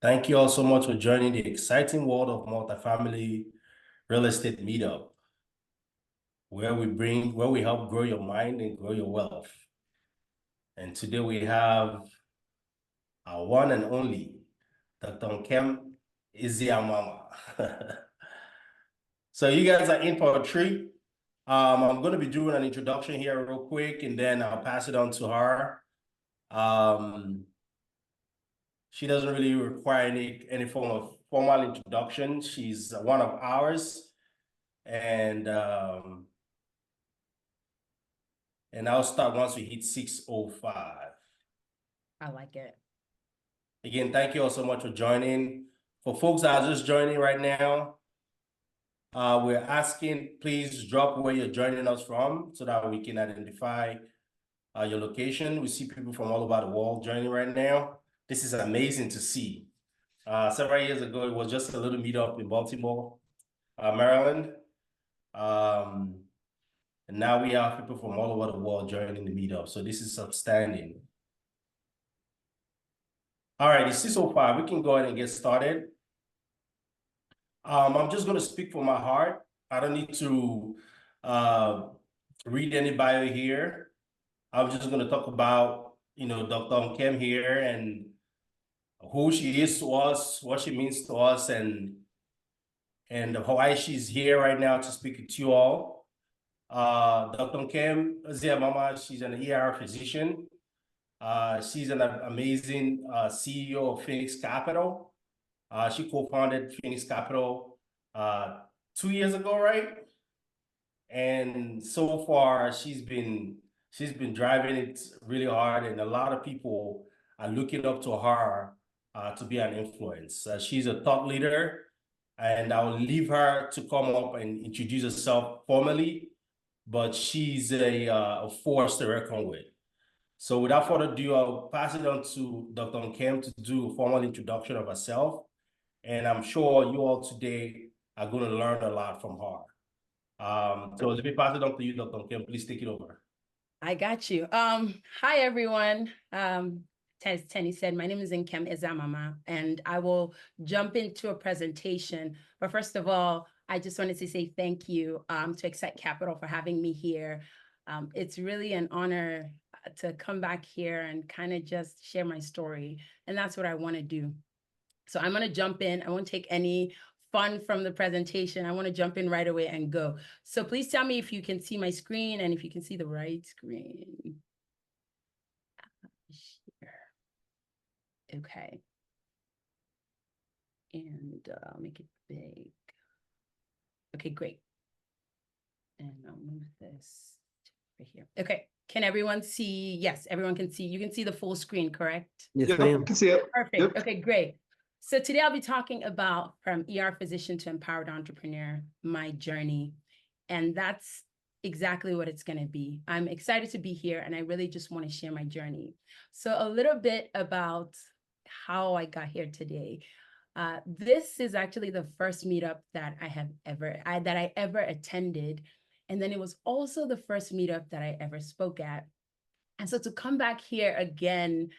Thank you all so much for joining the exciting world of multifamily real estate meetup, where we help grow your mind and grow your wealth. And today we have our one and only Dr. Nkem Story. So you guys are in for a treat. I'm going to be doing an introduction here real quick, and then I'll pass it on to her. She doesn't really require any form of formal introduction. She's one of ours, and I'll start once we hit 6:05. I like it. Again, thank you all so much for joining. For folks that are just joining right now, we're asking, please drop where you're joining us from so that we can identify your location. We see people from all over the world joining right now. This is amazing to see. Several years ago, it was just a little meetup in Baltimore, Maryland. And now we have people from all over the world joining the meetup. So this is outstanding. All right, it's 6:05. We can go ahead and get started. I'm just going to speak from my heart. I don't need to read any bio here. I'm just going to talk about, Dr. Nkem here and who she is to us, what she means to us, and why she's here right now to speak to you all. Dr. Nkem Story, she's an ER physician. She's an amazing CEO of Phoenix Capital. She co-founded Phoenix Capital 2 years ago, right? And so far, she's been driving it really hard, and a lot of people are looking up to her to be an influence. She's a thought leader, and I'll leave her to come up and introduce herself formally, but she's a force to reckon with. So without further ado, I'll pass it on to Dr. Nkem to do a formal introduction of herself. And I'm sure you all today are going to learn a lot from her. So let me pass it on to you, Dr. Nkem. Please take it over. I got you. Hi, everyone. As Tenny said, my name is Nkem Story, and I will jump into a presentation. But first of all, I just wanted to say thank you to Excite Capital for having me here. It's really an honor to come back here and kind of just share my story. And that's what I want to do. So I'm going to jump in. I won't take any fun from the presentation. I want to jump in right away and go. So please tell me if you can see my screen and if you can see the right screen. Okay. And I'll make it big. Okay, great. And I'll move this right here. Okay. Can everyone see? Yes, everyone can see. You can see the full screen, correct? Yes, ma'am. I can see it. Perfect. Yep. Okay, great. So today I'll be talking about from ER physician to empowered entrepreneur, my journey. And that's exactly what it's going to be. I'm excited to be here, and I really just want to share my journey. So a little bit about how I got here today. This is actually the first meetup that I ever attended. And then it was also the first meetup that I ever spoke at. And so to come back here again,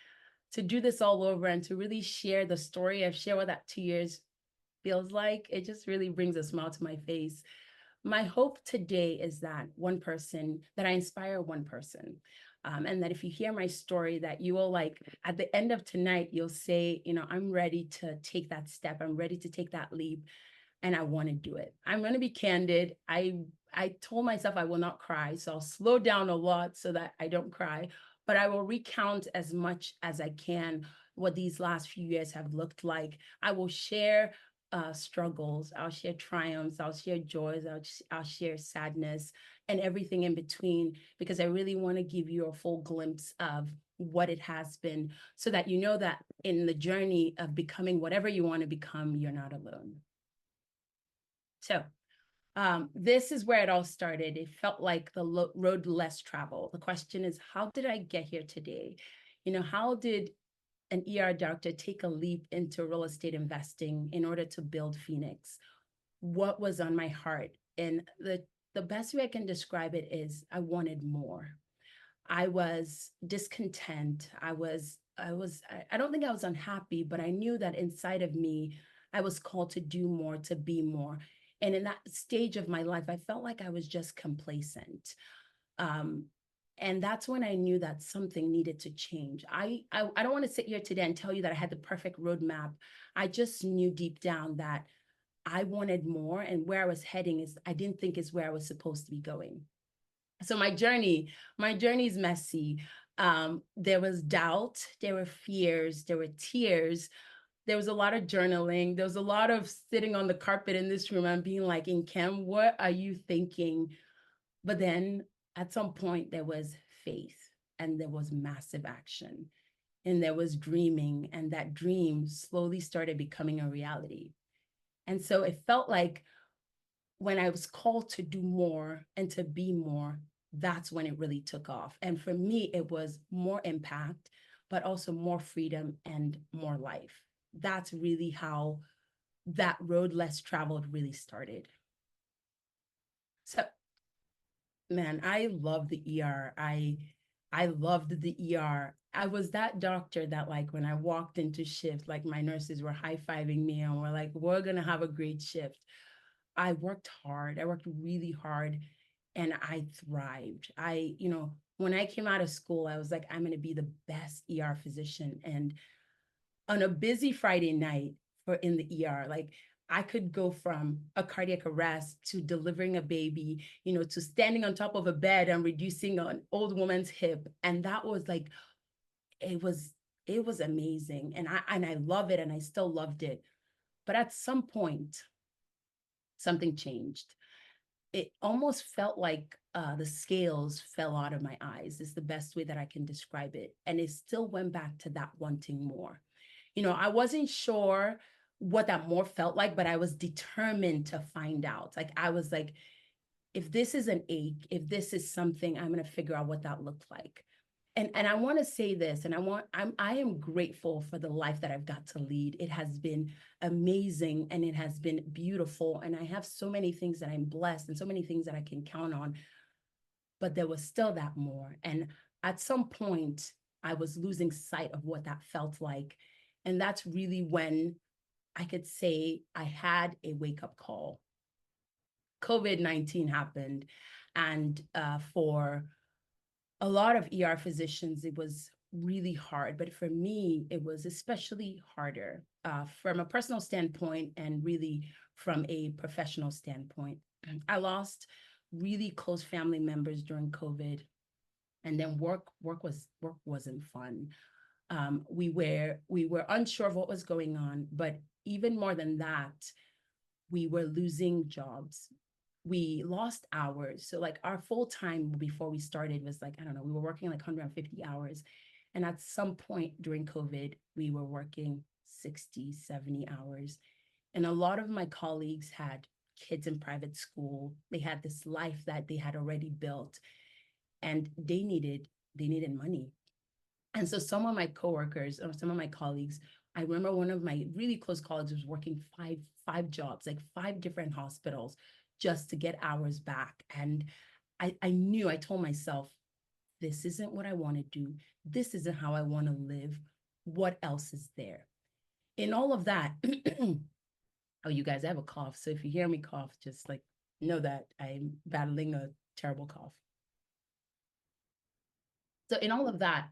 to do this all over and to really share the story of share what that 2 years feels like, it just really brings a smile to my face. My hope today is that I inspire one person. And that if you hear my story, that you will at the end of tonight, you'll say, I'm ready to take that step. I'm ready to take that leap. And I want to do it. I'm going to be candid. I told myself I will not cry. So I'll slow down a lot so that I don't cry. But I will recount as much as I can what these last few years have looked like. I will share struggles. I'll share triumphs. I'll share joys. I'll share sadness and everything in between, because I really want to give you a full glimpse of what it has been, so that you know that in the journey of becoming whatever you want to become, you're not alone. So this is where it all started. It felt like the road less traveled. The question is, how did I get here today? How did an ER doctor take a leap into real estate investing in order to build Phoenix? What was on my heart? And the best way I can describe it is I wanted more. I was discontent. I was I don't think I was unhappy, but I knew that inside of me, I was called to do more, to be more. And in that stage of my life, I felt like I was just complacent. Um, and that's when I knew that something needed to change. I don't want to sit here today and tell you that I had the perfect roadmap. I just knew deep down that I wanted more, and where I was heading is I didn't think is where I was supposed to be going. So my journey is messy. There was doubt, there were fears, there were tears, there was a lot of journaling, there was a lot of sitting on the carpet in this room and being like, Nkem, what are you thinking? But then at some point there was faith, and there was massive action, and there was dreaming, and that dream slowly started becoming a reality. And so it felt like when I was called to do more and to be more, that's when it really took off. And for me, it was more impact, but also more freedom and more life. That's really how that road less traveled really started. So, man, I love the ER. I loved the ER. I was that doctor that, like, when I walked into shift, like my nurses were high-fiving me and were like, we're gonna have a great shift. I worked hard. I worked really hard, and I thrived. When I came out of school, I was like, I'm going to be the best ER physician. And on a busy Friday night for in the ER, like I could go from a cardiac arrest to delivering a baby, to standing on top of a bed and reducing an old woman's hip. And that was like, it was, it was amazing. And I love it. And I still loved it. But at some point, something changed. It almost felt like the scales fell out of my eyes, is the best way that I can describe it. And it still went back to that wanting more. I wasn't sure what that more felt like, but I was determined to find out. Like, I was like, if this is an ache, if this is something, I'm going to figure out what that looked like. And I want to say this, and I am grateful for the life that I've got to lead. It has been amazing, and it has been beautiful, and I have so many things that I'm blessed and so many things that I can count on. But there was still that more, and at some point I was losing sight of what that felt like. And that's really when I could say I had a wake-up call. COVID-19 happened, and for a lot of ER physicians, it was really hard. But for me, it was especially harder from a personal standpoint and really from a professional standpoint. I lost really close family members during COVID. And then work wasn't fun. We were unsure of what was going on, but even more than that, we were losing jobs. We lost hours. So like our full time before we started was like, I don't know, we were working like 150 hours. And at some point during COVID, we were working 60, 70 hours. And a lot of my colleagues had kids in private school. They had this life that they had already built, and they needed money. And so some of my coworkers or some of my colleagues, I remember one of my really close colleagues was working five jobs, like five different hospitals, just to get hours back. And I told myself, this isn't what I want to do. This isn't how I want to live. What else is there? In all of that, oh, you guys, I have a cough. So if you hear me cough, just like know that I'm battling a terrible cough. So in all of that,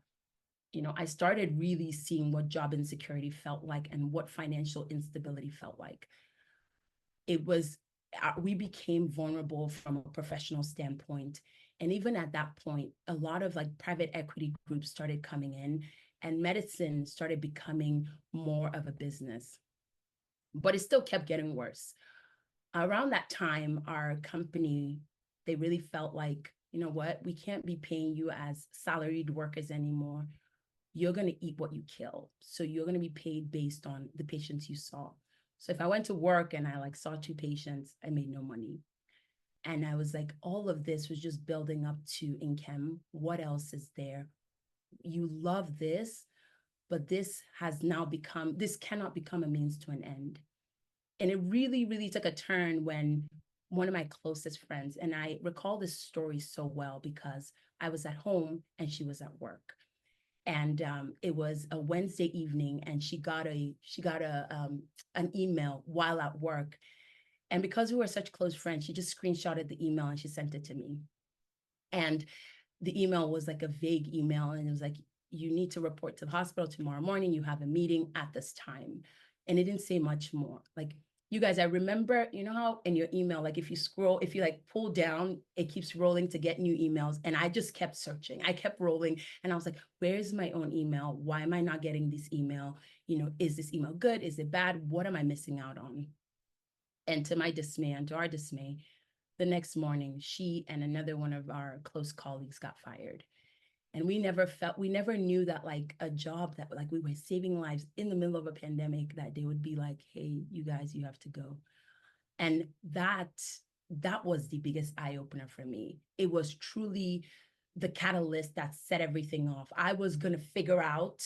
I started really seeing what job insecurity felt like and what financial instability felt like. It was, we became vulnerable from a professional standpoint. And even at that point, a lot of like private equity groups started coming in, and medicine started becoming more of a business. But it still kept getting worse. Around that time, our company, they really felt like, you know what, we can't be paying you as salaried workers anymore. You're going to eat what you kill. So you're going to be paid based on the patients you saw. So if I went to work and I like saw two patients, I made no money. And I was like, all of this was just building up to Nkem. What else is there? You love this, but this cannot become a means to an end. And it really, really took a turn when one of my closest friends, and I recall this story so well because I was at home and she was at work. And it was a Wednesday evening, and she got an email while at work. And because we were such close friends, she just screenshotted the email and she sent it to me. And the email was like a vague email, and it was like, you need to report to the hospital tomorrow morning. You have a meeting at this time. And it didn't say much more. Like, you guys, I remember, you know how in your email, like if you like pull down, it keeps rolling to get new emails. And I just kept searching. I kept rolling. And I was like, where's my own email? Why am I not getting this email? Is this email good? Is it bad? What am I missing out on? And to my dismay, and to our dismay, the next morning, she and another one of our close colleagues got fired. And we never knew that like a job that like we were saving lives in the middle of a pandemic, that they would be like, hey, you guys, you have to go. And that was the biggest eye opener for me. It was truly the catalyst that set everything off. I was going to figure out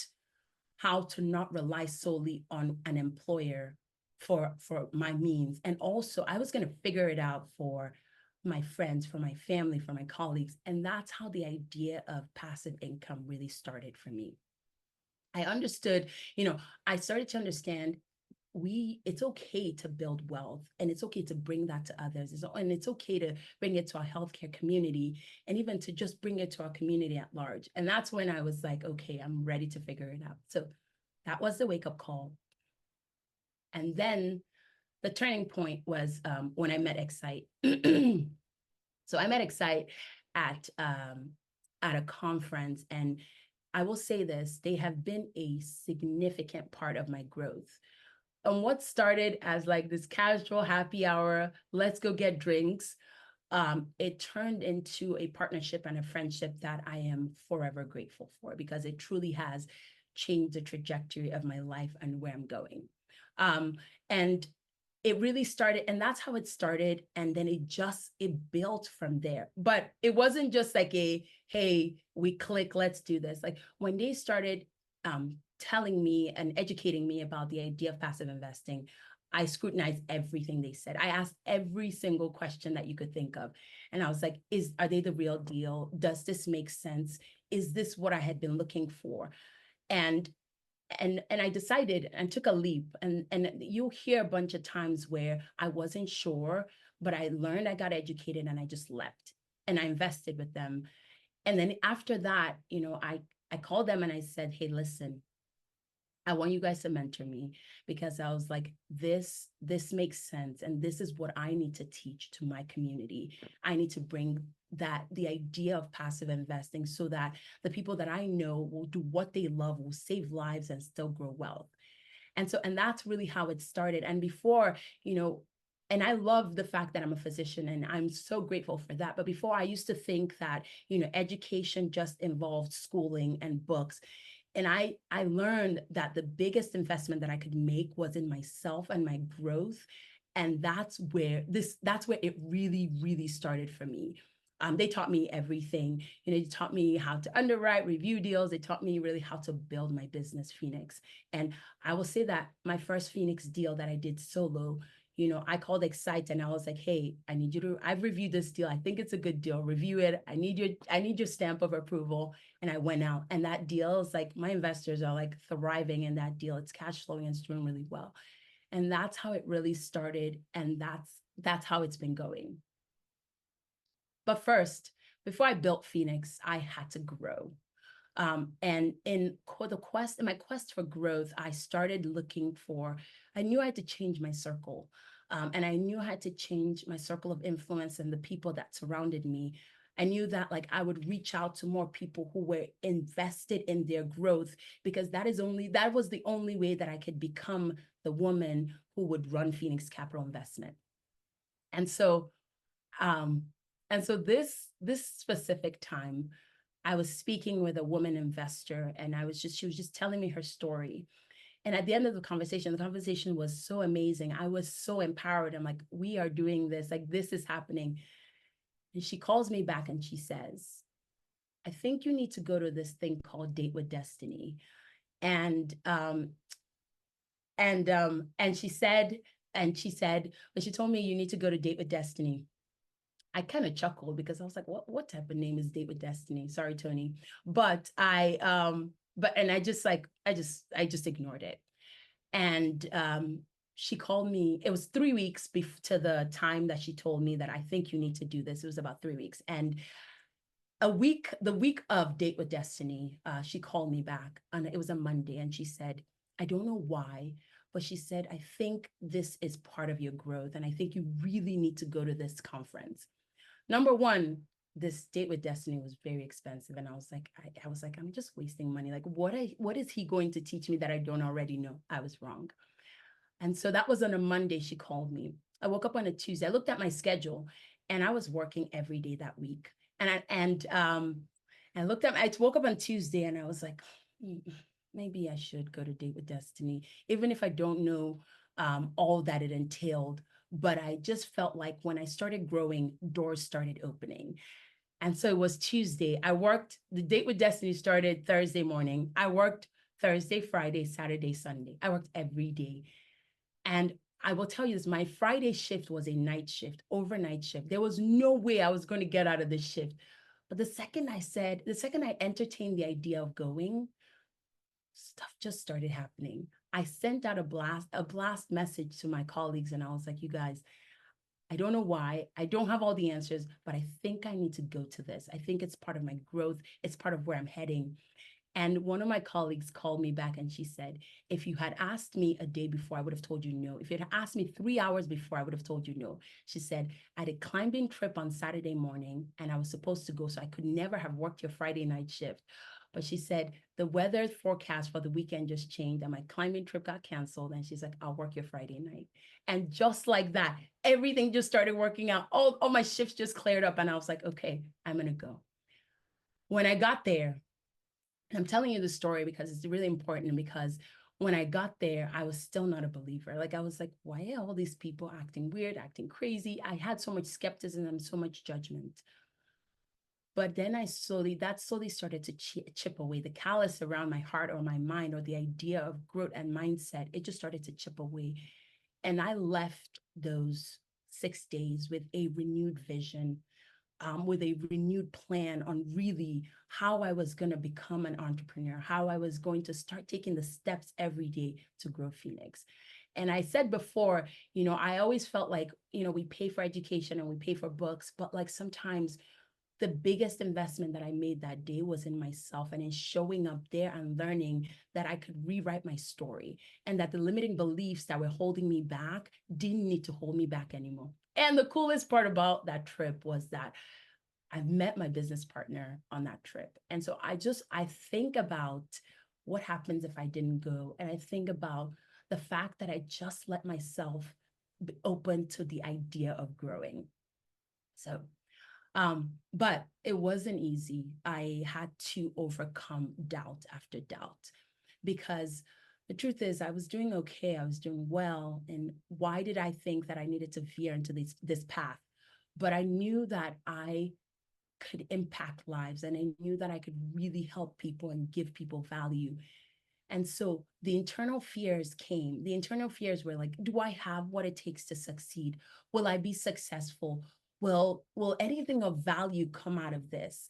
how to not rely solely on an employer for my means. And also I was going to figure it out for my friends, for my family, for my colleagues. And that's how the idea of passive income really started for me. I understood, I started to understand it's okay to build wealth, and it's okay to bring that to others, and it's okay to bring it to our healthcare community, and even to just bring it to our community at large. And that's when I was like, okay, I'm ready to figure it out. So that was the wake-up call. And then the turning point was when I met Excite. So I met Excite at a conference, and I will say this, they have been a significant part of my growth. And what started as like this casual happy hour, let's go get drinks, it turned into a partnership and a friendship that I am forever grateful for, because it truly has changed the trajectory of my life and where I'm going. And it really started, and that's how it started. And then it built from there. But it wasn't just like hey, we click, let's do this. Like when they started telling me and educating me about the idea of passive investing, I scrutinized everything they said. I asked every single question that you could think of. And I was like, are they the real deal? Does this make sense? Is this what I had been looking for? And I decided and took a leap. And you'll hear a bunch of times where I wasn't sure, but I learned, I got educated, and I just left and I invested with them. And then after that, I called them and I said, hey, listen, I want you guys to mentor me, because I was like, this makes sense. And this is what I need to teach to my community. I need to bring the idea of passive investing so that the people that I know will do what they love, will save lives and still grow wealth. And that's really how it started. And before, and I love the fact that I'm a physician, and I'm so grateful for that. But before, I used to think that, education just involved schooling and books. And I learned that the biggest investment that I could make was in myself and my growth. And that's where it really, really started for me. They taught me everything. They taught me how to underwrite, review deals. They taught me really how to build my business, Phoenix. And I will say that my first Phoenix deal that I did solo, I called Excite and I was like, hey, I've reviewed this deal. I think it's a good deal. Review it. I need your stamp of approval. And I went out, and that deal is like, my investors are like thriving in that deal. It's cash flowing and it's doing really well. And that's how it really started. And that's how it's been going. But first, before I built Phoenix, I had to grow. And in my quest for growth, I started I knew I had to change my circle. And I knew I had to change my circle of influence and the people that surrounded me. I knew that like I would reach out to more people who were invested in their growth, because that was the only way that I could become the woman who would run Phoenix Capital Investment. And so, this specific time, I was speaking with a woman investor, and she was just telling me her story. And at the end of the conversation was so amazing. I was so empowered. I'm like, we are doing this, like this is happening. And she calls me back and she says, I think you need to go to this thing called Date with Destiny. And she said, when she told me you need to go to Date with Destiny, I kind of chuckled, because I was like, what type of name is Date with Destiny? Sorry, Tony. But and I just like, I just ignored it. And she called me, it was 3 weeks to the time that she told me that I think you need to do this. It was about 3 weeks. And the week of Date with Destiny, she called me back, and it was a Monday, and she said, I don't know why, but she said, I think this is part of your growth, and I think you really need to go to this conference. Number one, this Date with Destiny was very expensive, and I was like, I'm just wasting money. Like, what is he going to teach me that I don't already know? I was wrong. And so that was on a Monday. She called me. I woke up on a Tuesday. I looked at my schedule, and I was working every day that week. I looked at, I woke up on Tuesday, and I was like, maybe I should go to Date with Destiny, even if I don't know all that it entailed. But I just felt like when I started growing, doors started opening. And so it was Tuesday. I worked, the Date with Destiny started Thursday morning. I worked Thursday, Friday, Saturday, Sunday. I worked every day. And I will tell you this, my Friday shift was a night shift, overnight shift. There was no way I was going to get out of this shift. But the second I entertained the idea of going, stuff just started happening. I sent out a blast message to my colleagues, and I was like, you guys, I don't know why. I don't have all the answers, but I think I need to go to this. I think it's part of my growth. It's part of where I'm heading. And one of my colleagues called me back, and she said, if you had asked me a day before, I would have told you no. If you had asked me 3 hours before, I would have told you no. She said, I had a climbing trip on Saturday morning, and I was supposed to go, so I could never have worked your Friday night shift. But she said, the weather forecast for the weekend just changed, and my climbing trip got canceled. And she's like, I'll work your Friday night. And just like that, everything just started working out. All my shifts just cleared up. And I was like, okay, I'm going to go. When I got there, I'm telling you the story because it's really important, because when I got there, I was still not a believer. Like, I was like, why are all these people acting weird, acting crazy? I had so much skepticism, so much judgment. But then that slowly started to chip away. The callus around my heart or my mind, or the idea of growth and mindset, it just started to chip away. And I left those 6 days with a renewed vision, with a renewed plan on really how I was going to become an entrepreneur, how I was going to start taking the steps every day to grow Phoenix. And I said before, I always felt like, we pay for education and we pay for books, but like sometimes the biggest investment that I made that day was in myself and in showing up there and learning that I could rewrite my story, and that the limiting beliefs that were holding me back didn't need to hold me back anymore. And the coolest part about that trip was that I met my business partner on that trip. And so I think about what happens if I didn't go. And I think about the fact that I just let myself be open to the idea of growing. So but it wasn't easy. I had to overcome doubt after doubt, because the truth is I was doing okay. I was doing well. And why did I think that I needed to veer into this path? But I knew that I could impact lives, and I knew that I could really help people and give people value. And so the internal fears came. The internal fears were like, do I have what it takes to succeed? Will I be successful? Will anything of value come out of this?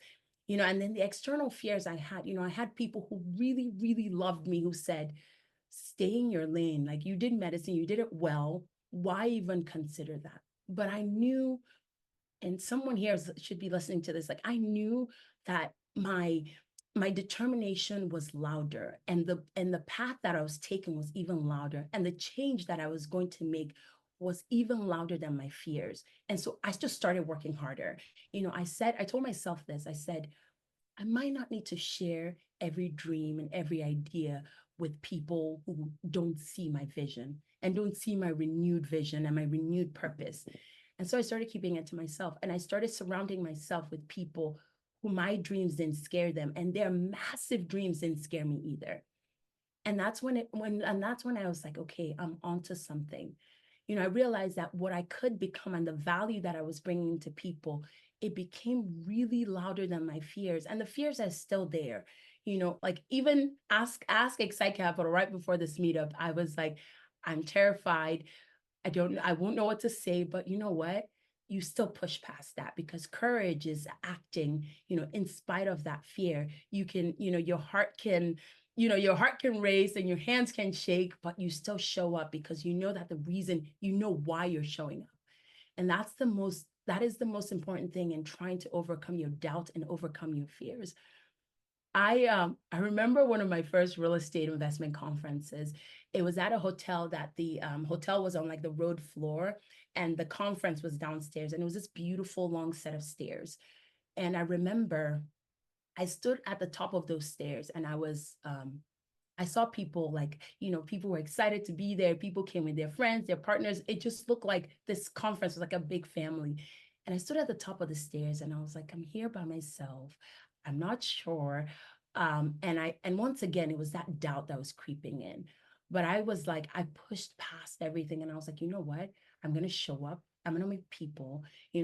And then the external fears I had, I had people who really, really loved me, who said, stay in your lane. Like, you did medicine, you did it well. Why even consider that? But I knew, and someone here should be listening to this, like, I knew that my determination was louder, and the path that I was taking was even louder, and the change that I was going to make was even louder than my fears. And so I just started working harder. I told myself this. I said, I might not need to share every dream and every idea with people who don't see my vision and don't see my renewed vision and my renewed purpose. And so I started keeping it to myself, and I started surrounding myself with people who my dreams didn't scare them, and their massive dreams didn't scare me either. And that's when I was like, okay, I'm onto something. I realized that what I could become and the value that I was bringing to people, it became really louder than my fears. And the fears are still there. Like, even ask Excite Capital right before this meetup, I was like, I'm terrified. I won't know what to say, but you know what? You still push past that, because courage is acting, in spite of that fear. You can, your heart can your heart can race and your hands can shake, but you still show up because you know that the reason, you know why you're showing up. And that is the most important thing in trying to overcome your doubt and overcome your fears. I remember one of my first real estate investment conferences. It was at a hotel that the hotel was on like the road floor, and the conference was downstairs, and it was this beautiful long set of stairs. And I remember I stood at the top of those stairs, and I saw people, like, people were excited to be there. People came with their friends, their partners. It just looked like this conference was like a big family. And I stood at the top of the stairs, and I was like, I'm here by myself. I'm not sure. And once again, it was that doubt that was creeping in. But I was like, I pushed past everything, and I was like, you know what? I'm gonna show up. I'm gonna meet people.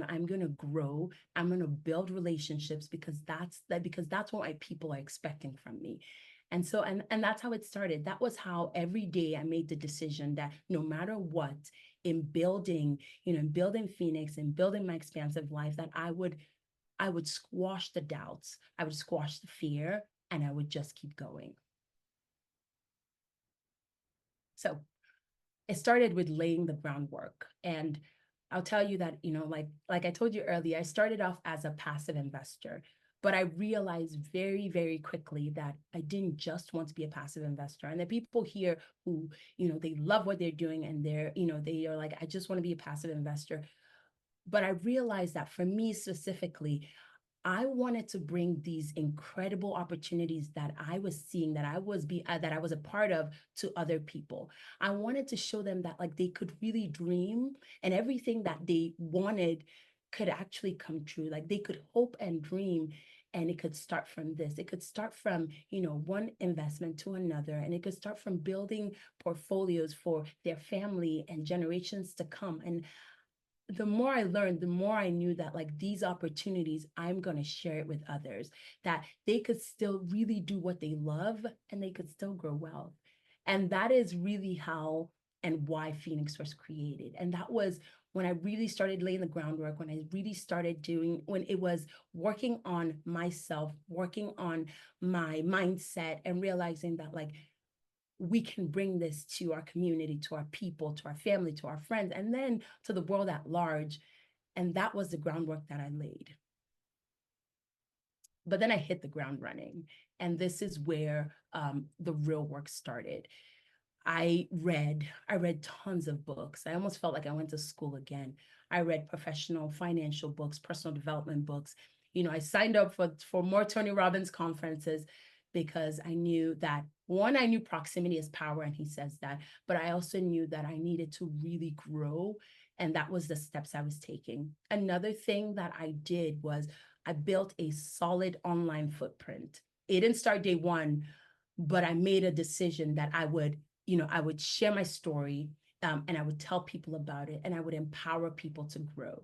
I'm gonna grow. I'm gonna build relationships, because that's what my people are expecting from me. And so, and that's how it started. That was how every day I made the decision that no matter what, in building, in building Phoenix and building my expansive life, that I would squash the doubts, I would squash the fear, and I would just keep going. So it started with laying the groundwork. And I'll tell you that, like I told you earlier, I started off as a passive investor, but I realized very, very quickly that I didn't just want to be a passive investor. And the people here who, they love what they're doing, and they are like, I just want to be a passive investor. But I realized that for me specifically, I wanted to bring these incredible opportunities that I was seeing, that I was a part of, to other people. I wanted to show them that, like, they could really dream, and everything that they wanted could actually come true. Like, they could hope and dream, and it could start from this. It could start from, one investment to another, and it could start from building portfolios for their family and generations to come. And the more I learned, the more I knew that, like, these opportunities, I'm going to share it with others, that they could still really do what they love, and they could still grow wealth. And that is really how and why Phoenix was created. And that was when I really started laying the groundwork, when I really started when it was working on myself, working on my mindset, and realizing that, like, we can bring this to our community, to our people, to our family, to our friends, and then to the world at large. And that was the groundwork that I laid. But then I hit the ground running. And this is where the real work started. I read tons of books. I almost felt like I went to school again. I read professional financial books, personal development books. I signed up for more Tony Robbins conferences, because I knew that, one, I knew proximity is power, and he says that, but I also knew that I needed to really grow, and that was the steps I was taking. Another thing that I did was I built a solid online footprint. It didn't start day one, but I made a decision that I would share my story, and I would tell people about it, and I would empower people to grow.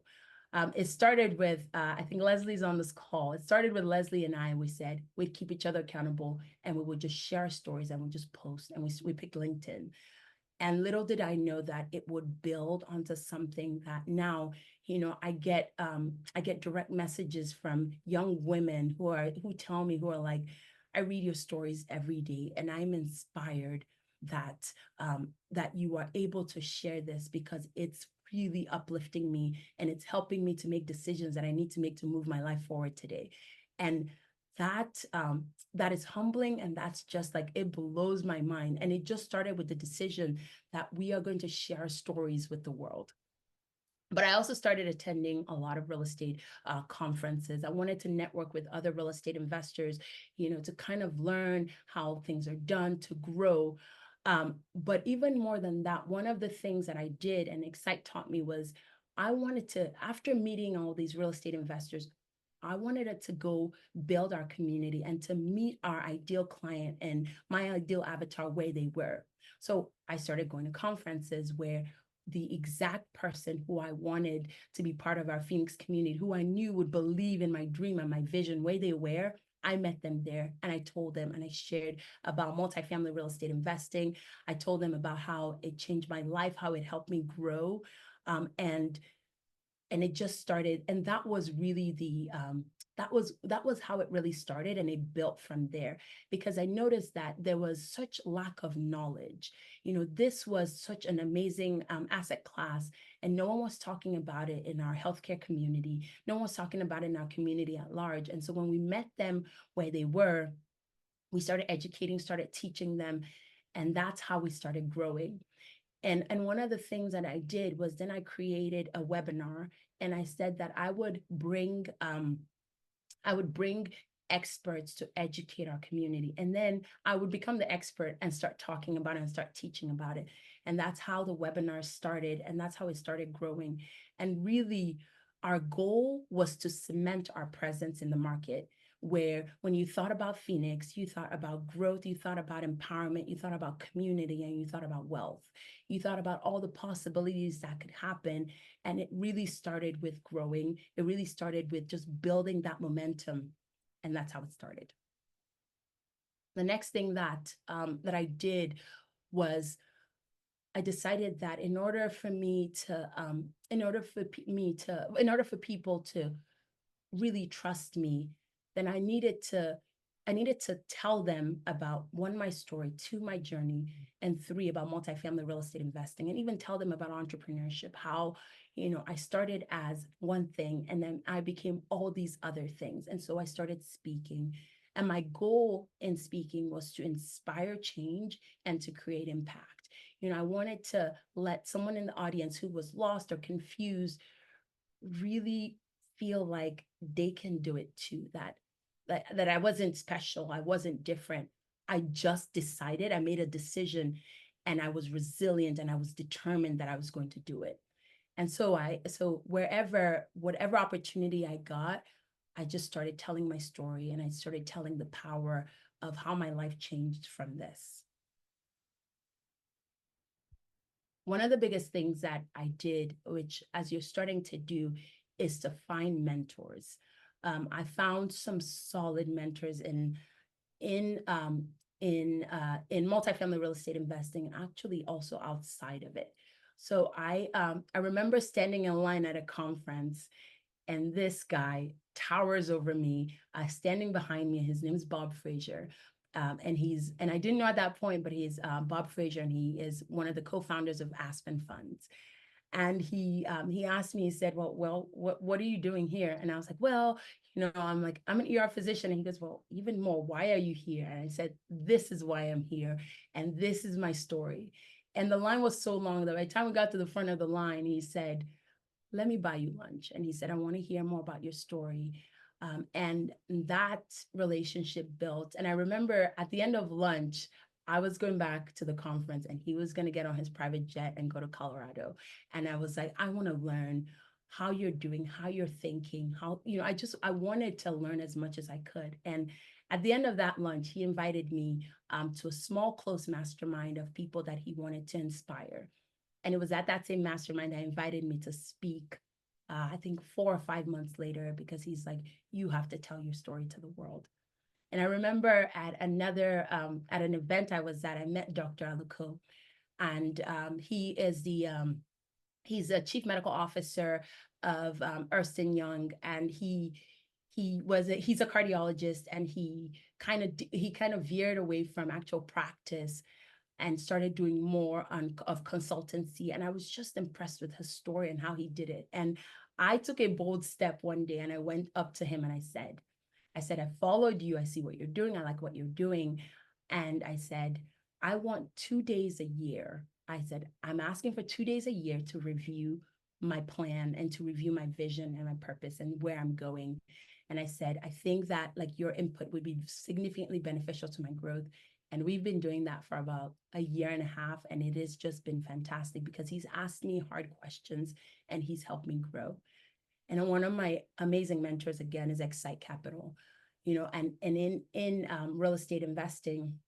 It started with, I think Leslie's on this call. It started with Leslie and I. We said we'd keep each other accountable, and we would just share stories, and we'd just post, and we picked LinkedIn. And little did I know that it would build onto something that now, I get direct messages from young women who tell me, who are like, I read your stories every day, and I'm inspired that that you are able to share this, because it's really uplifting me, and it's helping me to make decisions that I need to make to move my life forward today. And that is humbling, and that's just like, it blows my mind. And it just started with the decision that we are going to share stories with the world. But I also started attending a lot of real estate conferences. I wanted to network with other real estate investors, to kind of learn how things are done, to grow. But even more than that, one of the things that I did, and Excite taught me, was I wanted to, after meeting all these real estate investors, I wanted it to go build our community and to meet our ideal client and my ideal avatar where they were. So I started going to conferences where the exact person who I wanted to be part of our Phoenix community, who I knew would believe in my dream and my vision, where they were, I met them there, and I told them, and I shared about multifamily real estate investing. I told them about how it changed my life, how it helped me grow. And and it just started, and that was really the that was how it really started, and it built from there, because I noticed that there was such lack of knowledge. This was such an amazing asset class, and no one was talking about it in our healthcare community. No one was talking about it in our community at large. And so when we met them where they were, we started educating, started teaching them, and that's how we started growing. And one of the things that I did was, then I created a webinar, and I said that I would bring experts to educate our community. And then I would become the expert and start talking about it and start teaching about it. And that's how the webinar started. And that's how it started growing. And really, our goal was to cement our presence in the market, where when you thought about Phoenix, you thought about growth, you thought about empowerment, you thought about community, and you thought about wealth. You thought about all the possibilities that could happen. And it really started with growing. It really started with just building that momentum. And that's how it started. The next thing that I did was, I decided that in order for people to really trust me, then I needed to tell them about, one, my story, two, my journey, and three, about multifamily real estate investing, and even tell them about entrepreneurship, how, I started as one thing and then I became all these other things. And so I started speaking. And my goal in speaking was to inspire change and to create impact. I wanted to let someone in the audience who was lost or confused really feel like they can do it too, that I wasn't special, I wasn't different. I just decided, I made a decision, and I was resilient, and I was determined that I was going to do it. And so whatever opportunity I got, I just started telling my story, and I started telling the power of how my life changed from this. One of the biggest things that I did, which as you're starting to do, is to find mentors. I found some solid mentors in multifamily real estate investing, and actually also outside of it. So I remember standing in line at a conference, and this guy towers over me, standing behind me. His name is Bob Frazier. And I didn't know at that point, but he's Bob Frazier, and he is one of the co-founders of Aspen Funds. And he asked me, he said, well, what are you doing here? And I was like, well, I'm like, I'm an ER physician. And he goes, well, even more, why are you here? And I said, this is why I'm here. And this is my story. And the line was so long that by the time we got to the front of the line, he said, let me buy you lunch. And he said, I want to hear more about your story. And that relationship built. And I remember at the end of lunch, I was going back to the conference, and he was going to get on his private jet and go to Colorado. And I was like, I want to learn how you're doing, how you're thinking, how, I wanted to learn as much as I could. And at the end of that lunch, he invited me to a small, close mastermind of people that he wanted to inspire. And it was at that same mastermind that invited me to speak, I think 4 or 5 months later, because he's like, you have to tell your story to the world. And I remember at at an event I was at, I met Dr. Aluko, and he's a chief medical officer of Ernst & Young, and he's a cardiologist, and he kind of veered away from actual practice and started doing more of consultancy. And I was just impressed with his story and how he did it. And I took a bold step one day, and I went up to him and I said, I followed you. I see what you're doing. I like what you're doing. And I said, I want 2 days a year. I said, I'm asking for 2 days a year to review my plan and to review my vision and my purpose and where I'm going. And I said, I think that like your input would be significantly beneficial to my growth. And we've been doing that for about a year and a half. And it has just been fantastic because he's asked me hard questions and he's helped me grow. And one of my amazing mentors, again, is Excite Capital, and in real estate investing,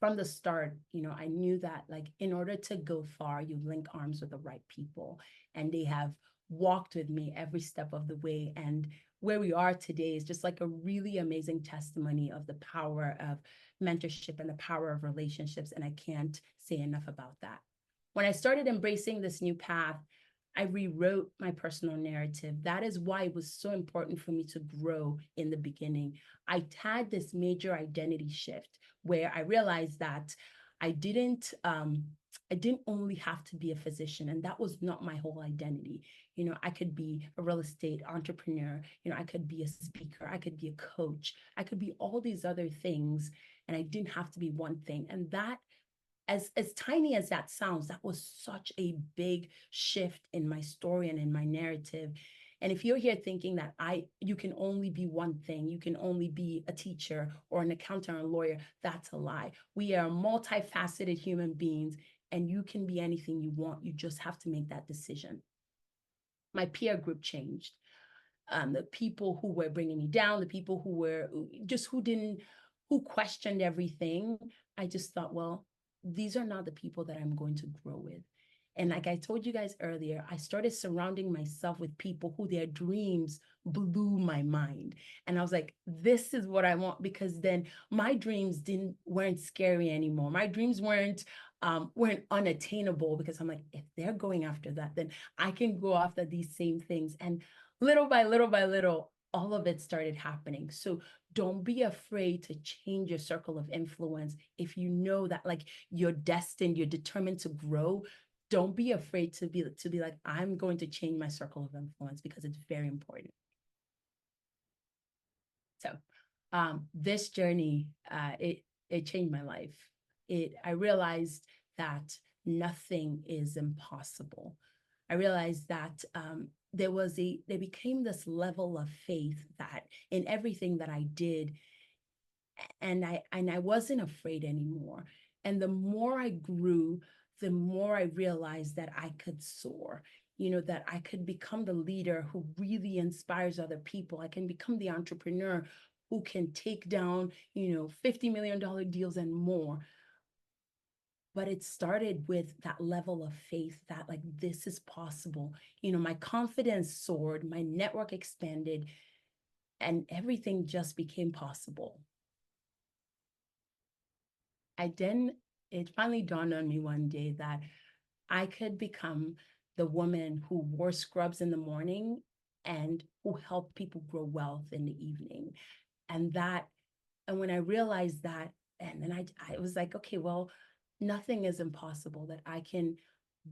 from the start, I knew that like in order to go far, you link arms with the right people, and they have walked with me every step of the way. And where we are today is just like a really amazing testimony of the power of mentorship and the power of relationships. And I can't say enough about that. When I started embracing this new path, I rewrote my personal narrative. That is why it was so important for me to grow in the beginning. I had this major identity shift where I realized that I didn't only have to be a physician, and that was not my whole identity. I could be a real estate entrepreneur, I could be a speaker, I could be a coach, I could be all these other things, and I didn't have to be one thing. And that, as tiny as that sounds, that was such a big shift in my story and in my narrative. And if you're here thinking that you can only be one thing, you can only be a teacher or an accountant or a lawyer, that's a lie. We are multifaceted human beings, and you can be anything you want. You just have to make that decision. My peer group changed. The people who were bringing me down, the people who were just who questioned everything, I just thought, well, these are not the people that I'm going to grow with. And like I told you guys earlier, I started surrounding myself with people who their dreams blew my mind. And I was like, this is what I want, because then my dreams weren't scary anymore. My dreams weren't unattainable, because I'm like, if they're going after that, then I can go after these same things. And little by little by little, all of it started happening. So don't be afraid to change your circle of influence. If you know that like you're destined, you're determined to grow, don't be afraid to be like, I'm going to change my circle of influence, because it's very important. So this journey, it changed my life. I realized that nothing is impossible. I realized that there became this level of faith that in everything that I did, and I wasn't afraid anymore. And the more I grew, the more I realized that I could soar, that I could become the leader who really inspires other people. I can become the entrepreneur who can take down, $50 million deals and more. But it started with that level of faith that like, this is possible. My confidence soared, my network expanded, and everything just became possible. It finally dawned on me one day that I could become the woman who wore scrubs in the morning and who helped people grow wealth in the evening. And when I realized that, and then I was like, okay, well, nothing is impossible, that I can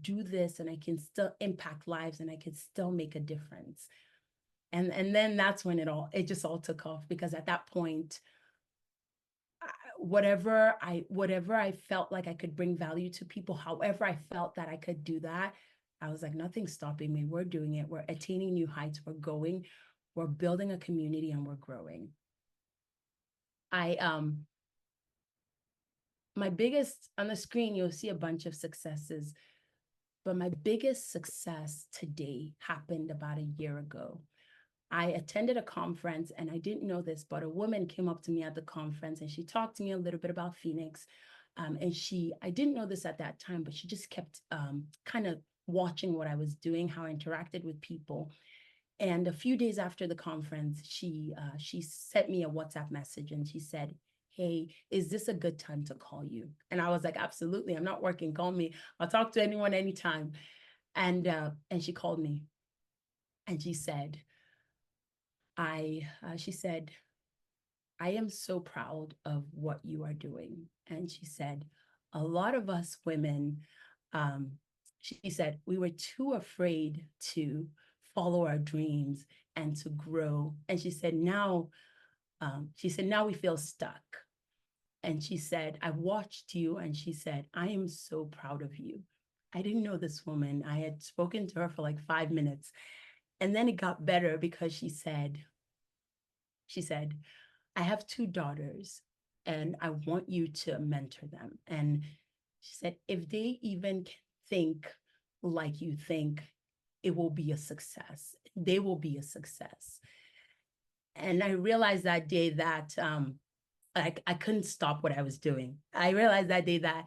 do this and I can still impact lives and I can still make a difference. And then that's when it just all took off, because at that point, whatever I felt like I could bring value to people, however I felt that I could do that, I was like, nothing's stopping me. We're doing it. We're attaining new heights. We're building a community, and we're growing. My biggest, on the screen, you'll see a bunch of successes, but my biggest success today happened about a year ago. I attended a conference, and I didn't know this, but a woman came up to me at the conference and she talked to me a little bit about Phoenix. And I didn't know this at that time, but she just kept kind of watching what I was doing, how I interacted with people. And a few days after the conference, she sent me a WhatsApp message and she said, hey, is this a good time to call you? And I was like, absolutely. I'm not working. Call me. I'll talk to anyone anytime. And she called me and she said, she said, I am so proud of what you are doing. And she said, a lot of us women, she said, we were too afraid to follow our dreams and to grow. And she said, now we feel stuck. And she said, I watched you. And she said, I am so proud of you. I didn't know this woman. I had spoken to her for like 5 minutes. And then it got better, because she said, I have 2 daughters and I want you to mentor them. And she said, if they even think like you think, it will be a success. They will be a success. And I realized that day that I couldn't stop what I was doing. I realized that day that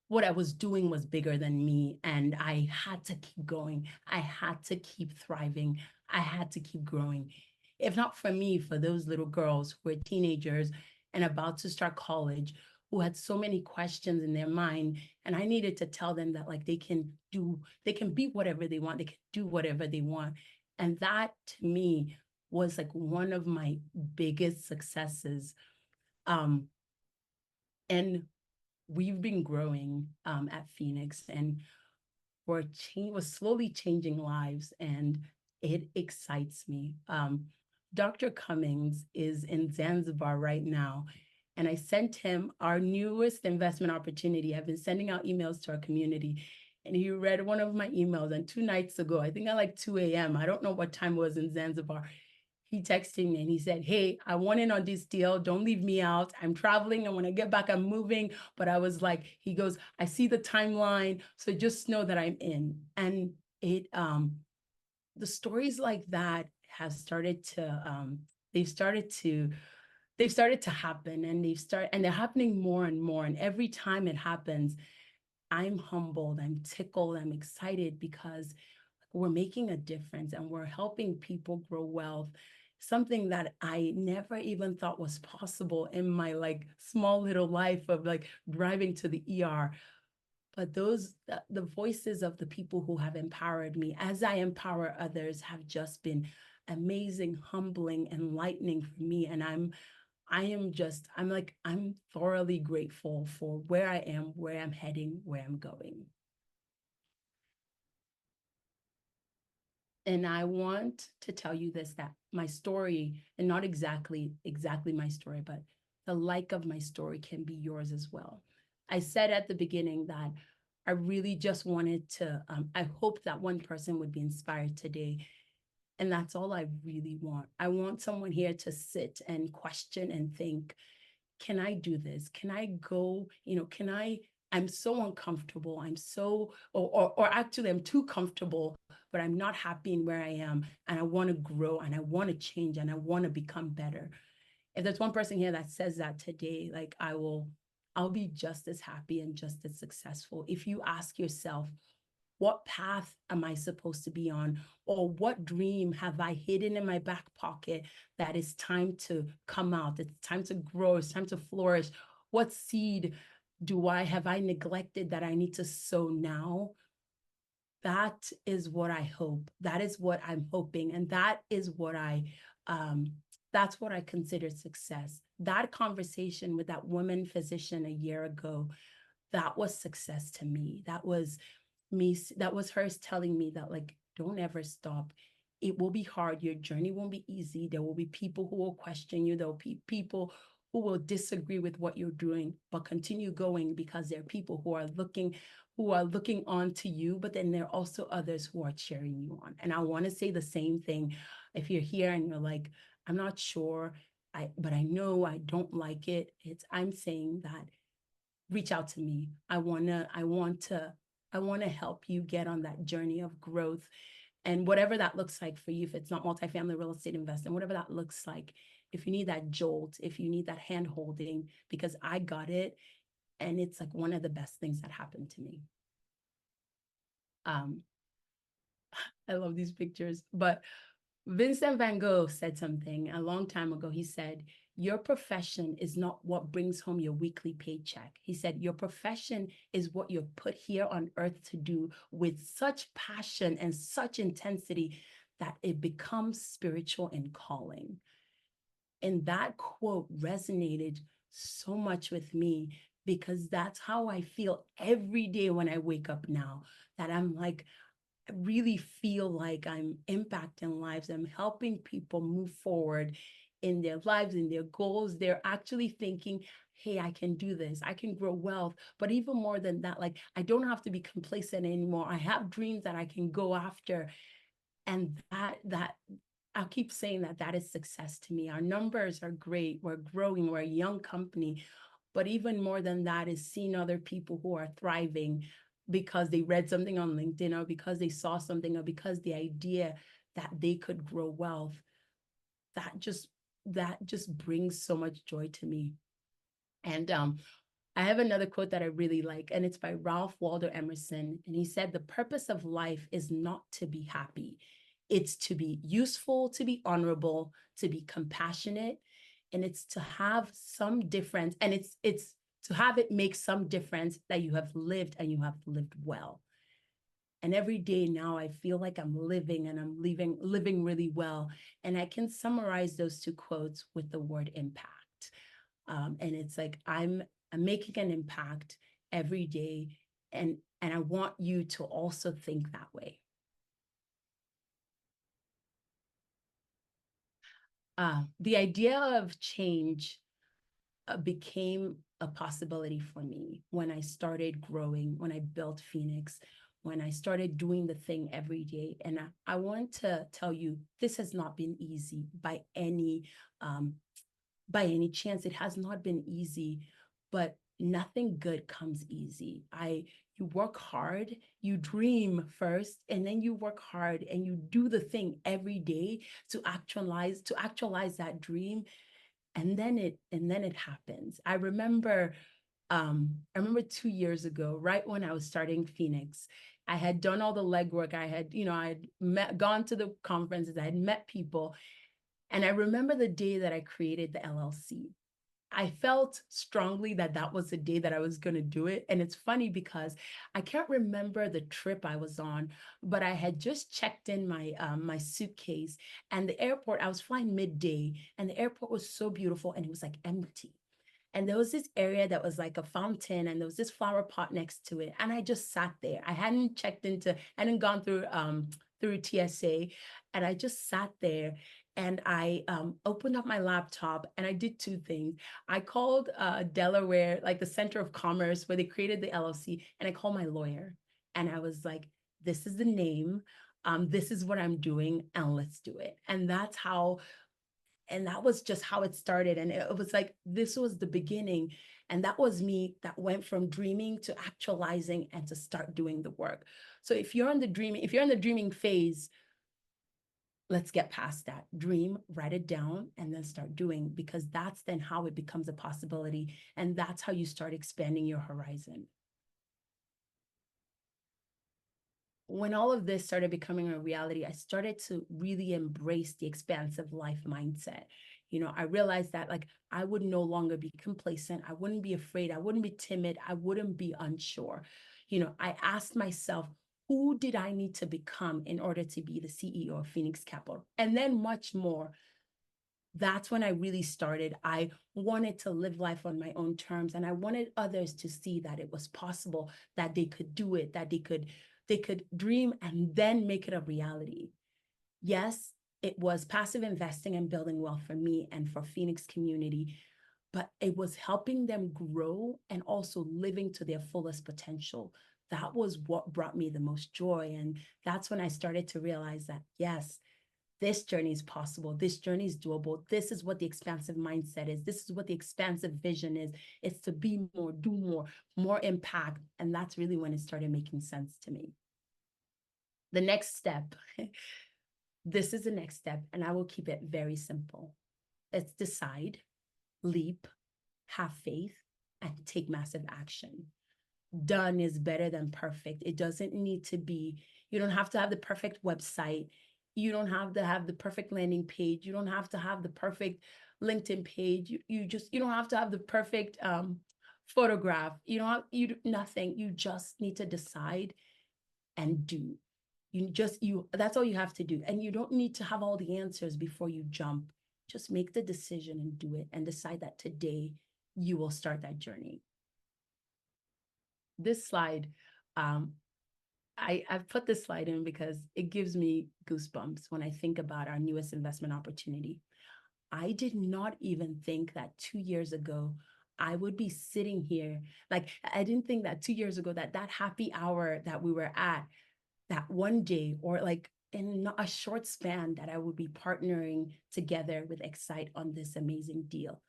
what I was doing was bigger than me, and I had to keep going. I had to keep thriving. I had to keep growing. If not for me, for those little girls who were teenagers and about to start college, who had so many questions in their mind. And I needed to tell them that like they can be whatever they want, they can do whatever they want. And that to me was like one of my biggest successes. And we've been growing at Phoenix, and we're slowly changing lives, and it excites me. Dr. Cummings is in Zanzibar right now, and I sent him our newest investment opportunity. I've been sending out emails to our community, and he read one of my emails. And 2 nights ago, I think at like 2 a.m., I don't know what time it was in Zanzibar, he texted me and he said, "Hey, I want in on this deal. Don't leave me out. I'm traveling. And when I get back, I'm moving." But I was like, he goes, "I see the timeline. So just know that I'm in." And the stories like that have started to, they've started to, they've started to happen, and they're happening more and more. And every time it happens, I'm humbled, I'm tickled, I'm excited because we're making a difference and we're helping people grow wealth, something that I never even thought was possible in my like small little life of like driving to the ER. But the voices of the people who have empowered me as I empower others have just been amazing, humbling, enlightening for me. And I'm thoroughly grateful for where I am, where I'm heading, where I'm going. And I want to tell you this, that my story, and not exactly my story, but the like of my story can be yours as well. I said at the beginning that I really just wanted to, I hope that one person would be inspired today. And that's all I really want. I want someone here to sit and question and think, can I do this? Can I go, I'm so uncomfortable. I'm so, or actually I'm too comfortable, but I'm not happy in where I am. And I want to grow and I want to change and I want to become better. If there's one person here that says that today, like I'll be just as happy and just as successful. If you ask yourself, what path am I supposed to be on? Or what dream have I hidden in my back pocket that is time to come out? It's time to grow. It's time to flourish. What seed have I neglected that I need to sow now? That is what I hope. That is what I'm hoping. And that's what I consider success. That conversation with that woman physician a year ago, that was success to me. That was her telling me that like, don't ever stop. It will be hard. Your journey won't be easy. There will be people who will question you. There will be people who will disagree with what you're doing, but continue going because there are people who are looking on to you, but then there are also others who are cheering you on. And I want to say the same thing. If you're here and you're like, I'm not sure, but I know I don't like it. I'm saying that reach out to me. I want to help you get on that journey of growth. And whatever that looks like for you, if it's not multifamily real estate investing, whatever that looks like, if you need that jolt, if you need that hand holding, because I got it. And it's like one of the best things that happened to me. Um, I love these pictures, but Vincent van Gogh said something a long time ago. He said, your profession is not what brings home your weekly paycheck. He said, your profession is what you're put here on earth to do with such passion and such intensity that it becomes spiritual and calling. And that quote resonated so much with me because that's how I feel every day when I wake up now, that I'm like, I really feel like I'm impacting lives. I'm helping people move forward in their lives, in their goals. They're actually thinking, hey, I can do this. I can grow wealth. But even more than that, like I don't have to be complacent anymore. I have dreams that I can go after. And that I'll keep saying that is success to me. Our numbers are great. We're growing. We're a young company. But even more than that is seeing other people who are thriving because they read something on LinkedIn or because they saw something or because the idea that they could grow wealth, that just brings so much joy to me. And I have another quote that I really like, and it's by Ralph Waldo Emerson. And he said, the purpose of life is not to be happy. It's to be useful, to be honorable, to be compassionate, and it's to have some difference. And it's to have it make some difference that you have lived and you have lived well. And every day now I feel like I'm living and I'm living really well. And I can summarize those two quotes with the word impact. And it's like, I'm making an impact every day. And I want you to also think that way. The idea of change became a possibility for me when I started growing, when I built Phoenix, when I started doing the thing every day. And I want to tell you, this has not been easy by any chance. It has not been easy, but nothing good comes easy. You work hard, you dream first, and then you work hard and you do the thing every day to actualize that dream. And then it happens. I remember 2 years ago, right when I was starting Phoenix, I had done all the legwork. I had gone to the conferences, I had met people. And I remember the day that I created the LLC. I felt strongly that that was the day that I was going to do it. And it's funny because I can't remember the trip I was on, but I had just checked in my suitcase, and the airport, I was flying midday, and the airport was so beautiful and it was like empty. And there was this area that was like a fountain, and there was this flower pot next to it. And I just sat there. I hadn't gone through TSA. And I just sat there, and I opened up my laptop, and I did two things. I called Delaware, like the Center of Commerce where they created the LLC, and I called my lawyer. And I was like, this is the name. This is what I'm doing, and let's do it. And that was just how it started. And it was like, this was the beginning. And that was me that went from dreaming to actualizing and to start doing the work. So if you're in the dreaming phase, let's get past that. Dream, write it down, and then start doing, because that's then how it becomes a possibility. And that's how you start expanding your horizon. When all of this started becoming a reality, I started to really embrace the expansive life mindset. I realized that, like, I would no longer be complacent. I wouldn't be afraid. I wouldn't be timid. I wouldn't be unsure. I asked myself, who did I need to become in order to be the CEO of Phoenix Capital? And then much more. That's when I really started. I wanted to live life on my own terms, and I wanted others to see that it was possible, that they could do it, that they could dream and then make it a reality. Yes, it was passive investing and building wealth for me and for Phoenix community, but it was helping them grow and also living to their fullest potential. That was what brought me the most joy. And that's when I started to realize that, yes, this journey is possible. This journey is doable. This is what the expansive mindset is. This is what the expansive vision is. It's to be more, do more impact. And that's really when it started making sense to me. The next step, this is the next step, and I will keep it very simple. It's decide, leap, have faith, and take massive action. Done is better than perfect. It doesn't need to be, you don't have to have the perfect website. You don't have to have the perfect landing page. You don't have to have the perfect LinkedIn page. You don't have to have the perfect photograph. Nothing. You just need to decide and do. That's all you have to do. And you don't need to have all the answers before you jump. Just make the decision and do it, and decide that today you will start that journey. This slide, I've put this slide in because it gives me goosebumps when I think about our newest investment opportunity. I did not even think that 2 years ago I would be sitting here. Like, I didn't think that 2 years ago that happy hour that we were at, that one day, or like in a short span, that I would be partnering together with Excite on this amazing deal.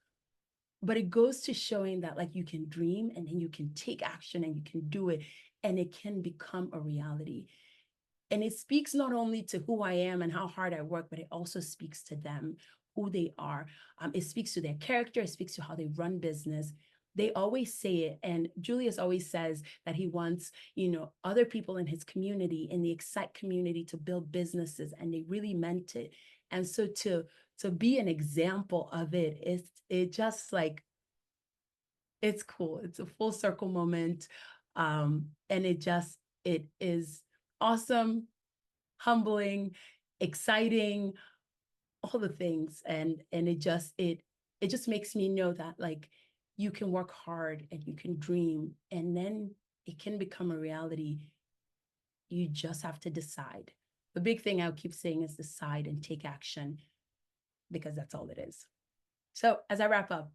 But it goes to showing that, like, you can dream, and then you can take action, and you can do it, and it can become a reality. And it speaks not only to who I am and how hard I work, but it also speaks to them, who they are. It speaks to their character. It speaks to how they run business. They always say it. And Julius always says that he wants, other people in his community, in the Excite community, to build businesses. And they really meant it. And so to be an example of it just like, it's cool. It's a full circle moment. And it is awesome, humbling, exciting, all the things. And it just makes me know that like you can work hard and you can dream and then it can become a reality. You just have to decide. The big thing I'll keep saying is decide and take action because that's all it is. So as I wrap up,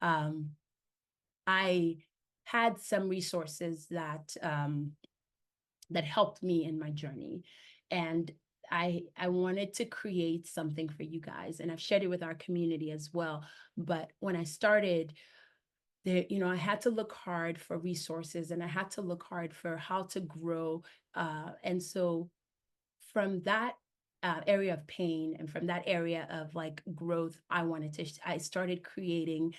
I had some resources that helped me in my journey, and I wanted to create something for you guys, and I've shared it with our community as well. But when I started, there, I had to look hard for resources, and I had to look hard for how to grow, and so from that area of pain and from that area of like growth, I started creating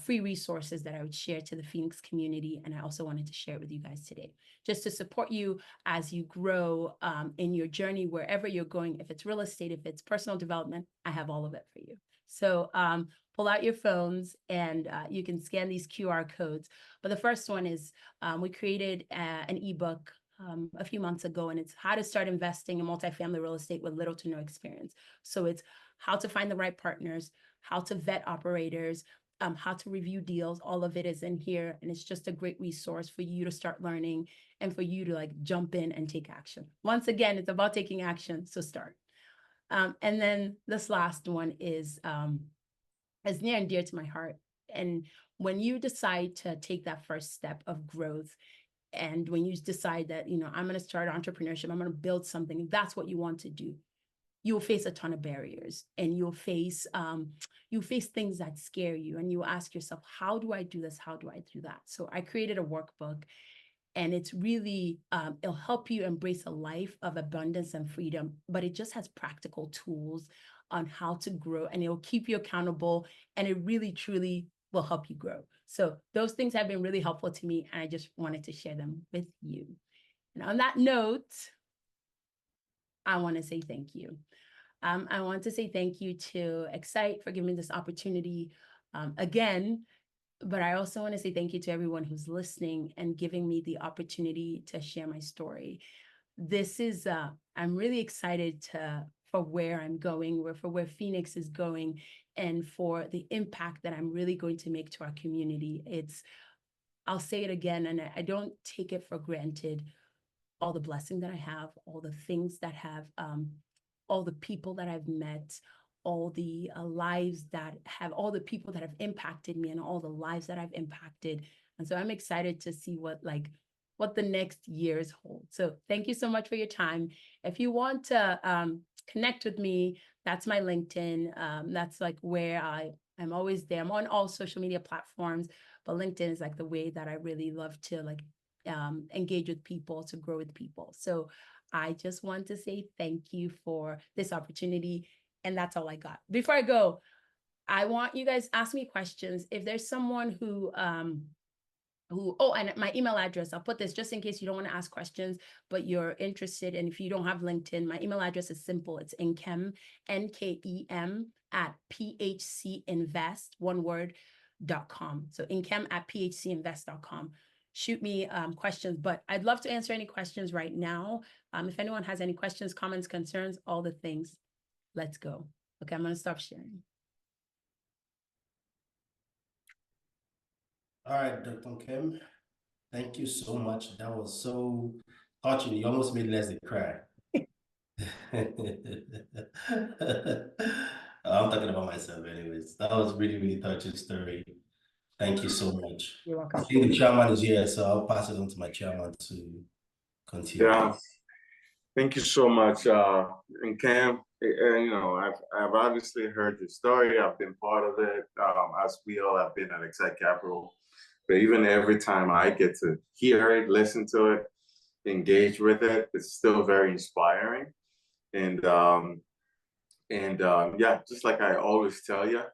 free resources that I would share to the Phoenix community. And I also wanted to share it with you guys today, just to support you as you grow in your journey, wherever you're going. If it's real estate, if it's personal development, I have all of it for you. So pull out your phones and you can scan these QR codes. But the first one is we created an ebook a few months ago, and it's how to start investing in multifamily real estate with little to no experience. So it's how to find the right partners, how to vet operators, how to review deals. All of it is in here, and it's just a great resource for you to start learning and for you to like jump in and take action. Once again, it's about taking action, so start. And then this last one is near and dear to my heart. And when you decide to take that first step of growth, and when you decide that, I'm going to start entrepreneurship, I'm going to build something, if that's what you want to do, you'll face a ton of barriers, and you'll face things that scare you, and you'll ask yourself, how do I do this? How do I do that? So I created a workbook, and it's really, it'll help you embrace a life of abundance and freedom, but it just has practical tools on how to grow, and it'll keep you accountable, and it really, truly will help you grow. So those things have been really helpful to me, and I just wanted to share them with you. And on that note, I want to say thank you. I want to say thank you to Excite for giving me this opportunity again, but I also want to say thank you to everyone who's listening and giving me the opportunity to share my story. This is, I'm really excited for where I'm going, for where Phoenix is going, and for the impact that I'm really going to make to our community. I'll say it again, and I don't take it for granted, all the blessing that I have, all the things that have, all the people that I've met, all the lives that have, all the people that have impacted me, and all the lives that I've impacted. And so I'm excited to see what the next years hold. So thank you so much for your time. If you want to connect with me, that's my LinkedIn. That's like where I'm always there. I'm on all social media platforms, but LinkedIn is like the way that I really love to like engage with people, to grow with people. So I just want to say thank you for this opportunity. And that's all I got. Before I go, I want you guys to ask me questions. If there's someone who, and my email address, I'll put this just in case you don't want to ask questions, but you're interested. And if you don't have LinkedIn, my email address is simple. It's Nkem, Nkem @phcinvest, one word, .com. So Nkem @phcinvest.com. Shoot me questions, but I'd love to answer any questions right now. If anyone has any questions, comments, concerns, all the things, let's go. Okay, I'm going to stop sharing. All right, Dr. Kim, thank you so much. That was so touching. You almost made Leslie cry. I'm talking about myself anyways. That was really, really touching story. Thank you so much. You're welcome. I think the chairman is here, so I'll pass it on to my chairman to continue. Yeah, thank you so much, Nkem. I've obviously heard your story. I've been part of it, as we all have been at Excite Capital. But even every time I get to hear it, listen to it, engage with it, it's still very inspiring. And yeah, just like I always tell you,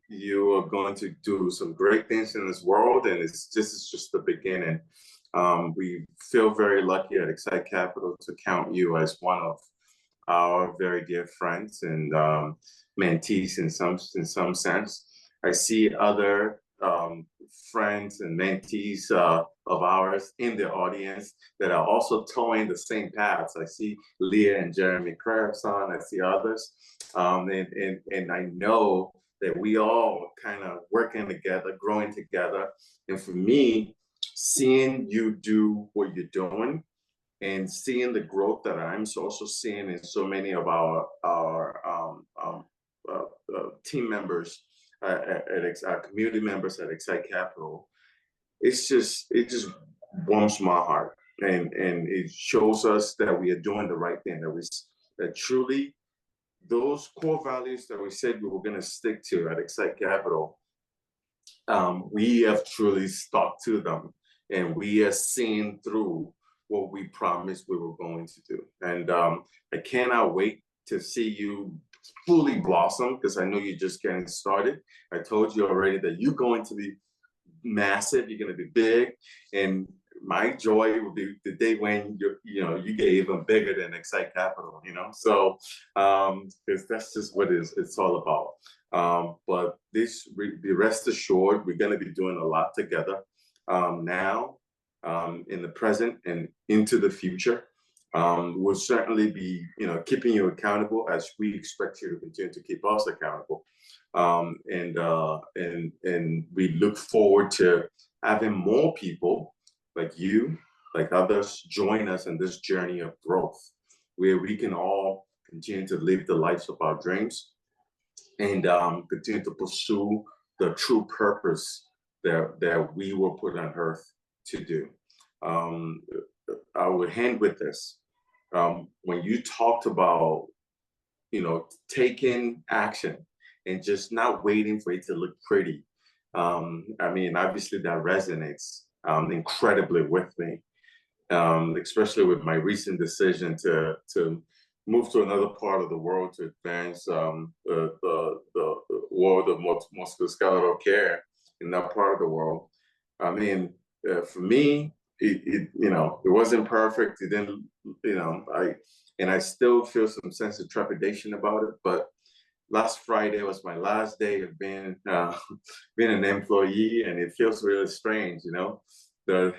you are going to do some great things in this world, and it's just the beginning. We feel very lucky at Excite Capital to count you as one of our very dear friends and mentees in some sense. I see other friends and mentees of ours in the audience that are also towing the same paths. I see Leah and Jeremy Crabson. I see others. And I know that we all kind of working together, growing together. And for me, seeing you do what you're doing and seeing the growth that I'm also seeing in so many of our team members, our community members at Excite Capital, it just warms my heart, and it shows us that we are doing the right thing, that truly those core values that we said we were going to stick to at Excite Capital, we have truly stuck to them, and we are seeing through what we promised we were going to do. And I cannot wait to see you fully blossom, because I know you're just getting started. I told you already that you're going to be massive, you're going to be big, and my joy will be the day when you get even bigger than Excite Capital, So, because that's just what it's all about. But be rest assured, we're going to be doing a lot together now, in the present, and into the future. We'll certainly be, keeping you accountable, as we expect you to continue to keep us accountable. And we look forward to having more people like you, like others, join us in this journey of growth, where we can all continue to live the lives of our dreams, and continue to pursue the true purpose that we were put on earth to do. I would end with this. When you talked about, taking action and just not waiting for it to look pretty, obviously that resonates incredibly with me, especially with my recent decision to move to another part of the world to advance the world of musculoskeletal care in that part of the world. For me, it wasn't perfect. It didn't, I still feel some sense of trepidation about it. But last Friday was my last day of being an employee, and it feels really strange. The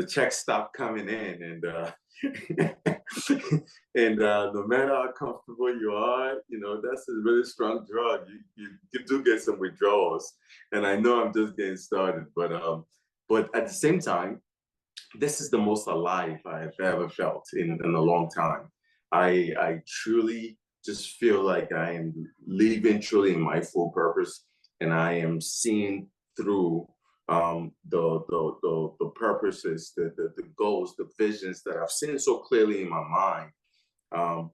checks stopped coming in, and and no matter how comfortable you are, that's a really strong drug. You do get some withdrawals, and I know I'm just getting started, but at the same time, this is the most alive I've ever felt in a long time. I truly just feel like I am living truly in my full purpose, and I am seeing through the purposes, the goals, the visions that I've seen so clearly in my mind,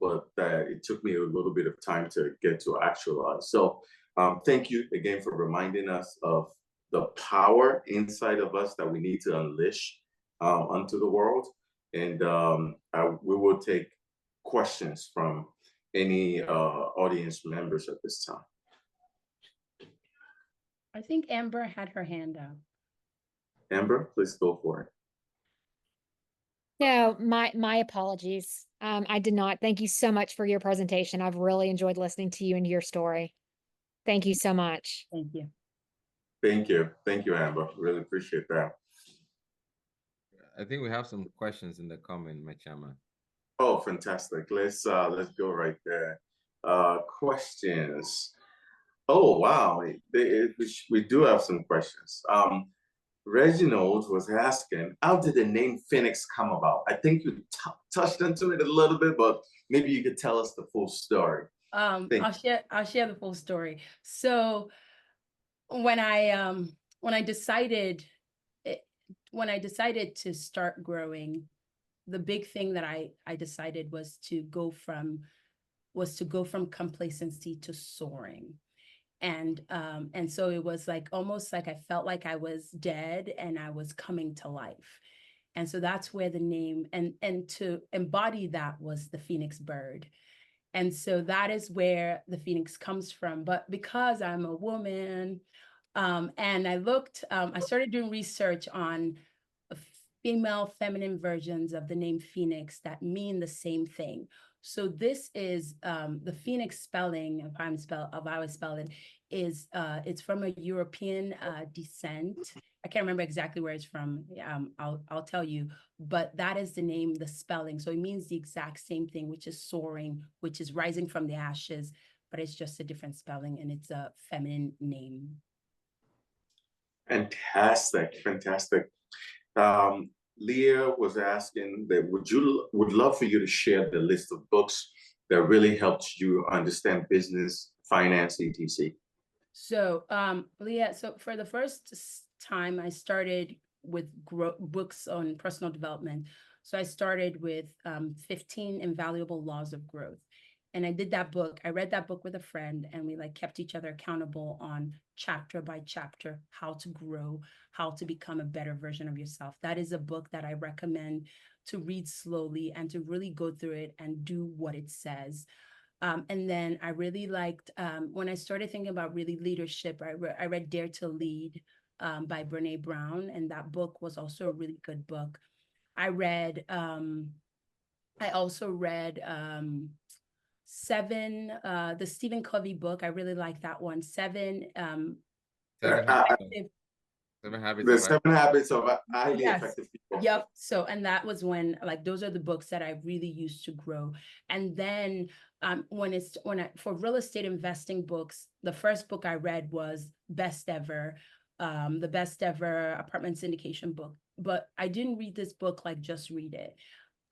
but that it took me a little bit of time to get to actualize. So thank you again for reminding us of the power inside of us that we need to unleash onto the world. And we will take questions from any audience members at this time. I think Amber had her hand up. Amber, please go for it. No, my apologies. I did not. Thank you so much for your presentation. I've really enjoyed listening to you and your story. Thank you so much. Thank you. Thank you. Thank you, Amber. Really appreciate that. I think we have some questions in the comment, my chairman. Oh, fantastic. Let's go right there. Questions. Oh, wow. We do have some questions. Reginald was asking, how did the name Phoenix come about? I think you touched into it a little bit, but maybe you could tell us the full story. I'll share the full story. So when I decided to start growing, the big thing that I decided was to go from complacency to soaring. And so it was like almost like I felt like I was dead and I was coming to life. And so that's where the name, and to embody that was the Phoenix bird. And so that is where the Phoenix comes from. But because I'm a woman, and I started doing research on female feminine versions of the name Phoenix that mean the same thing. So this is the Phoenix spelling, if I would spell it, is it's from a European descent. I can't remember exactly where it's from. I'll tell you, but that is the name, the spelling. So it means the exact same thing, which is soaring, which is rising from the ashes, but it's just a different spelling and it's a feminine name. Fantastic, fantastic. Leah was asking that would love for you to share the list of books that really helped you understand business, finance, etc. So, Leah, so for the first time, I started with books on personal development. So I started with 15 Invaluable Laws of Growth. And I did that book. I read that book with a friend, and we like kept each other accountable on chapter by chapter, how to grow, how to become a better version of yourself. That is a book that I recommend to read slowly and to really go through it and do what it says. And then I really liked, when I started thinking about really leadership, I read Dare to Lead by Brene Brown, and that book was also a really good book. I also read Seven, the Stephen Covey book. I really like that one. Seven, Seven effective. habits The of 7 habits of highly Yes. effective people. Yep. So, and that was when, like, those are the books that I really used to grow. And then for real estate investing books, the first book I read was Best Ever, the Best Ever apartment syndication book. But I didn't read this book like just read it.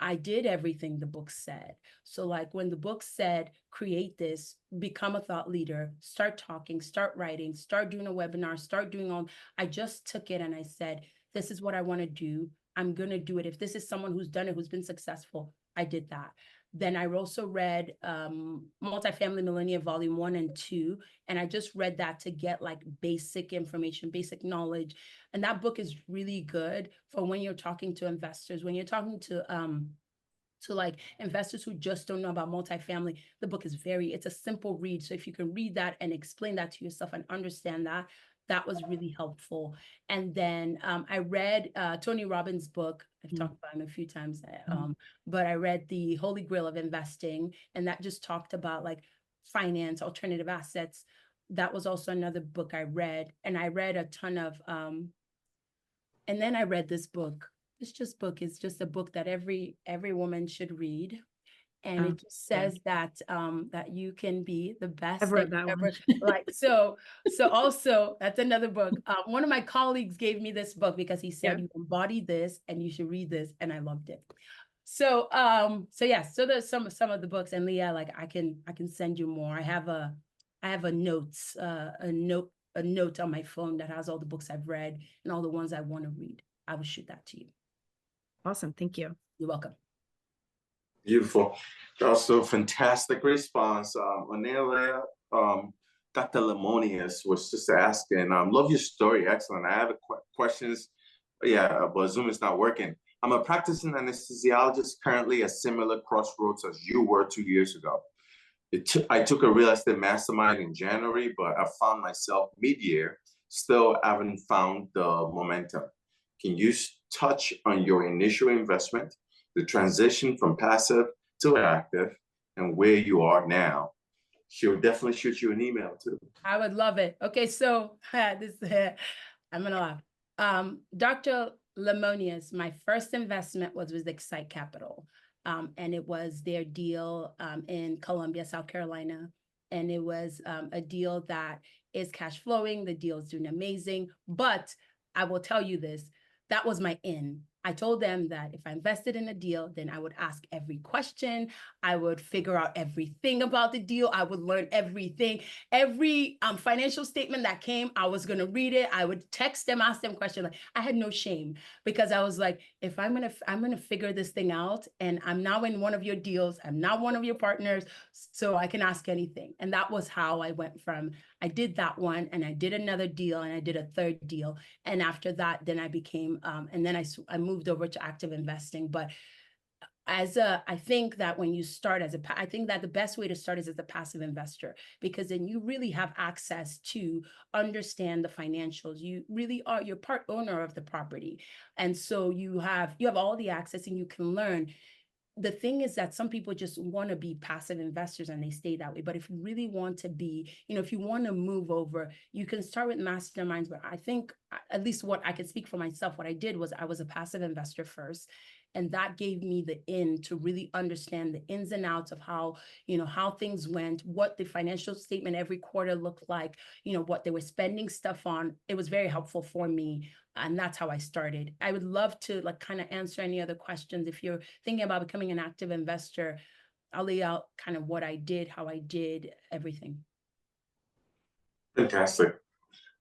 I did everything the book said. So like when the book said, create this, become a thought leader, start talking, start writing, start doing a webinar, start doing all, I just took it and I said, this is what I want to do. I'm going to do it. If this is someone who's done it, who's been successful, I did that. Then I also read Multifamily Millennia Volume 1 and 2. And I just read that to get like basic information, basic knowledge. And that book is really good for when you're talking to investors, when you're talking to like investors who just don't know about multifamily. The book is it's a simple read. So if you can read that and explain that to yourself and understand that, that was really helpful. And then I read Tony Robbins' book. I've talked about him a few times, but I read The Holy Grail of Investing, and that just talked about like finance, alternative assets. That was also another book I read, and I read a ton of, and then I read this book. This book is just a book that every woman should read. And it just says that that you can be the best I've read that that you one. ever like. So also that's another book. One of my colleagues gave me this book because he said, Yeah. you embody this and you should read this, and I loved it. So yeah, so there's some of the books, and Leah, like I can send you more. I have a note on my phone that has all the books I've read and all the ones I want to read. I will shoot that to you. Awesome. Thank you. You're welcome. Beautiful. Also, fantastic response. Onelia, Dr. Lemonius was just asking, love your story. Excellent. I have questions. Yeah, but Zoom is not working. I'm a practicing anesthesiologist currently at similar crossroads as you were 2 years ago. I took a real estate mastermind in January, but I found myself mid-year, still haven't found the momentum. Can you touch on your initial investment, the transition from passive to active, and where you are now? She'll definitely shoot you an email too. I would love it. Okay, so this I'm gonna laugh. Dr. Lemonius, my first investment was with Excite Capital, and it was their deal in Columbia, South Carolina, and it was a deal that is cash flowing. The deal is doing amazing, but I will tell you this: that was my in. I told them that if I invested in a deal, then I would ask every question. I would figure out everything about the deal. I would learn everything. Every financial statement that came, I was going to read it. I would text them, ask them questions. Like, I had no shame because I was like, if I'm going to figure this thing out, and I'm now in one of your deals, I'm now one of your partners, so I can ask anything. And that was how I went from, I did that one, and I did another deal, and I did a third deal. And after that, then I became, and then I moved over to active investing. But I think that when you start I think that the best way to start is as a passive investor, because then you really have access to understand the financials. You really are, you're part owner of the property. And so you have all the access, and you can learn. the thing is that some people just want to be passive investors and they stay that way. But if you really want to be, if you want to move over, you can start with masterminds. But I think, at least what I can speak for myself, what I did was I was a passive investor first. And that gave me the in to really understand the ins and outs of how, how things went, what the financial statement every quarter looked like, what they were spending stuff on. It was very helpful for me. And that's how I started. I would love to kind of answer any other questions. If you're thinking about becoming an active investor, I'll lay out kind of what I did, how I did everything. Fantastic.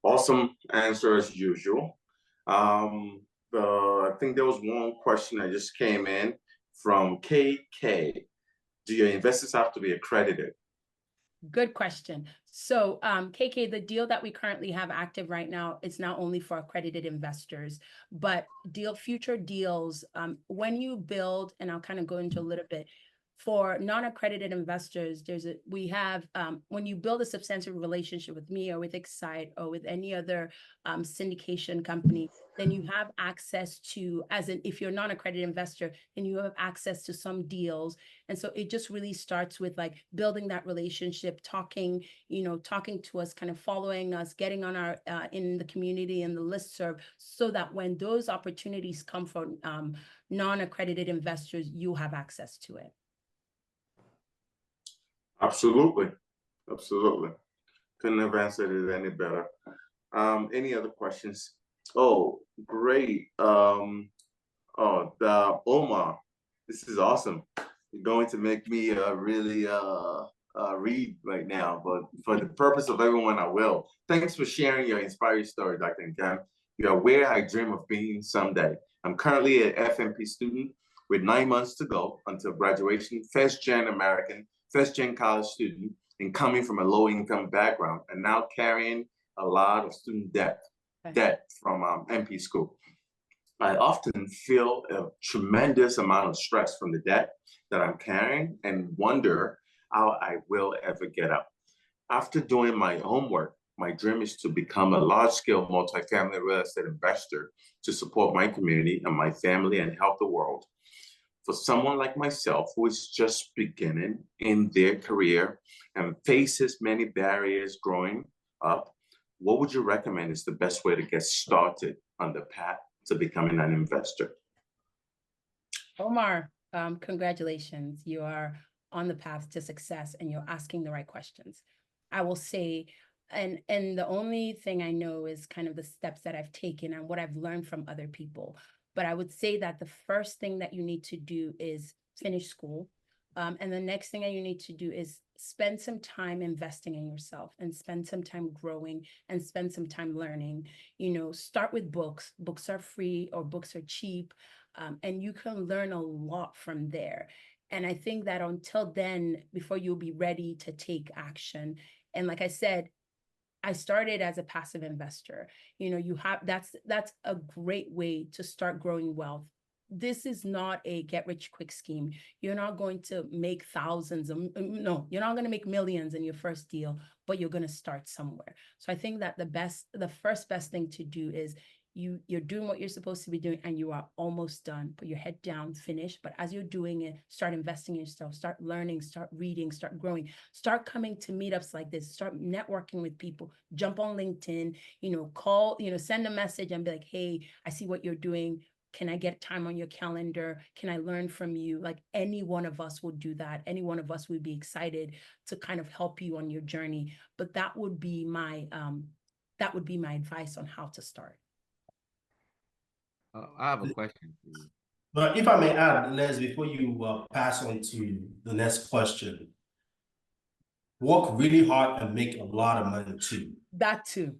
Awesome answer as usual. I think there was one question that just came in from KK. Do your investors have to be accredited? Good question. So KK, the deal that we currently have active right now, it's not only for accredited investors, but future deals, when you build, and I'll kind of go into a little bit, for non-accredited investors, we have, when you build a substantial relationship with me or with Excite or with any other syndication company, then you have access to, if you're a non-accredited investor, then you have access to some deals. And so it just really starts with building that relationship, talking to us, kind of following us, getting on our, in the community and the listserv, so that when those opportunities come from non-accredited investors, you have access to it. Absolutely. Absolutely. Couldn't have answered it any better. Any other questions? Oh, great. The Omar, this is awesome. You're going to make me really read right now, but for the purpose of everyone, I will. Thanks for sharing your inspiring story, Dr. Nkem. You are where I dream of being someday. I'm currently an FMP student with 9 months to go until graduation, first-gen American, first-gen college student, and coming from a low-income background, and now carrying a lot of student debt from MP school. I often feel a tremendous amount of stress from the debt that I'm carrying and wonder how I will ever get out. After doing my homework, my dream is to become a large-scale multifamily real estate investor to support my community and my family and help the world. For someone like myself who is just beginning in their career and faces many barriers growing up, what would you recommend is the best way to get started on the path to becoming an investor? Omar, congratulations. You are on the path to success and you're asking the right questions. I will say, and the only thing I know is kind of the steps that I've taken and what I've learned from other people. But I would say that the first thing that you need to do is finish school. And the next thing that you need to do is spend some time investing in yourself and spend some time growing and spend some time learning. Start with books. Books are free or books are cheap, and you can learn a lot from there. And I think that until then, before you'll be ready to take action. And like I said, I started as a passive investor. That's a great way to start growing wealth. This is not a get rich quick scheme. You're not going to make thousands no, you're not going to make millions in your first deal, but you're going to start somewhere. So I think that the first best thing to do is you're doing what you're supposed to be doing and you are almost done. Put your head down, finish. But as you're doing it, start investing in yourself, start learning, start reading, start growing, start coming to meetups like this, start networking with people, jump on LinkedIn, call, send a message and be like, hey, I see what you're doing. Can I get time on your calendar? Can I learn from you? Like any one of us would do that. Any one of us would be excited to kind of help you on your journey. But that would be my advice on how to start. I have a question for you. But if I may add, Les, before you pass on to the next question, work really hard and make a lot of money too. That too.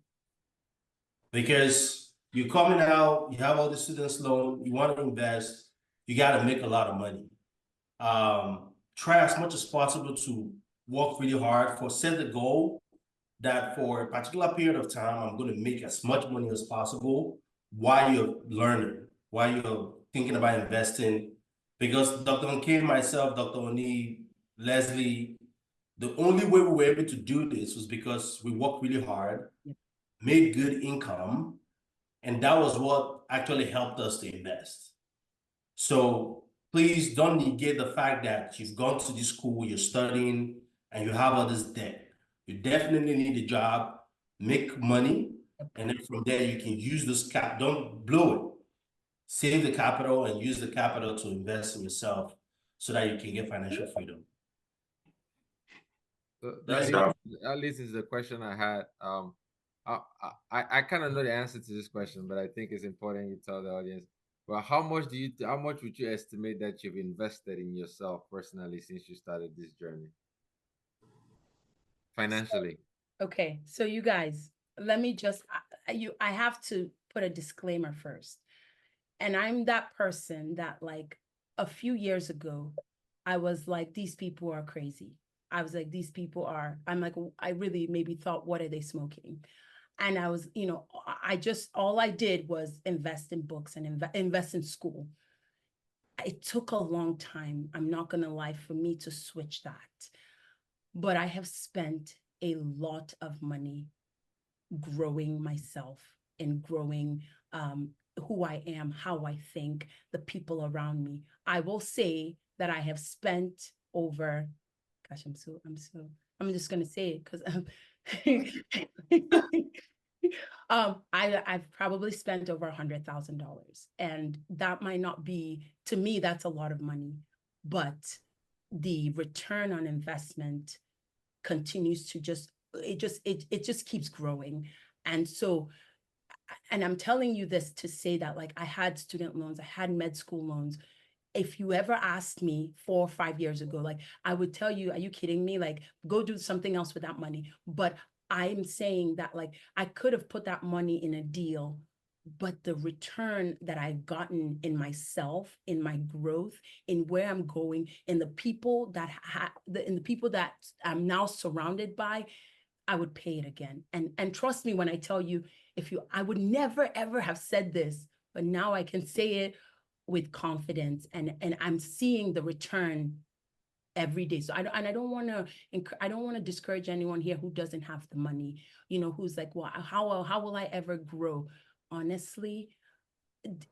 Because you're coming out, you have all the students loan, you want to invest, you got to make a lot of money. Try as much as possible to work really hard, set the goal that for a particular period of time, I'm going to make as much money as possible while you're learning, while you're thinking about investing. Because Dr. Nkem, myself, Dr. Oni, Leslie, the only way we were able to do this was because we worked really hard, made good income, and that was what actually helped us to invest. So please don't negate the fact that you've gone to this school, you're studying, and you have all this debt. You definitely need a job, make money, and then from there you can use this cap. Don't blow it. Save the capital and use the capital to invest in yourself so that you can get financial freedom. So Yes, that leads into the question I had. I kind of know the answer to this question, but I think it's important you tell the audience. Well, how much would you estimate that you've invested in yourself personally since you started this journey? Financially. Okay, so you guys, let me just I have to put a disclaimer first. And I'm that person that like a few years ago, I was like, these people are crazy. I was like, these people are, I'm like, I really maybe thought, what are they smoking? And I was, I just, all I did was invest in books and invest in school. It took a long time, I'm not gonna lie, for me to switch that. But I have spent a lot of money growing myself and growing who I am, how I think, the people around me. I will say that I have spent over, gosh, I'm just gonna say it because I've probably spent over $100,000, and that might not be, to me, that's a lot of money, but the return on investment continues to it just keeps growing. And so, and I'm telling you this to say that, like, I had student loans, I had med school loans. If you ever asked me 4 or 5 years ago, like, I would tell you, are you kidding me? Like, go do something else with that money. But I'm saying that, like, I could have put that money in a deal, but the return that I've gotten in myself, in my growth, in where I'm going, in the people that in the people that I'm now surrounded by, I would pay it again. And trust me when I tell you, I would never ever have said this, but now I can say it with confidence, and I'm seeing the return every day. So I don't want to discourage anyone here who doesn't have the money, who's like, well, how will I ever grow? Honestly,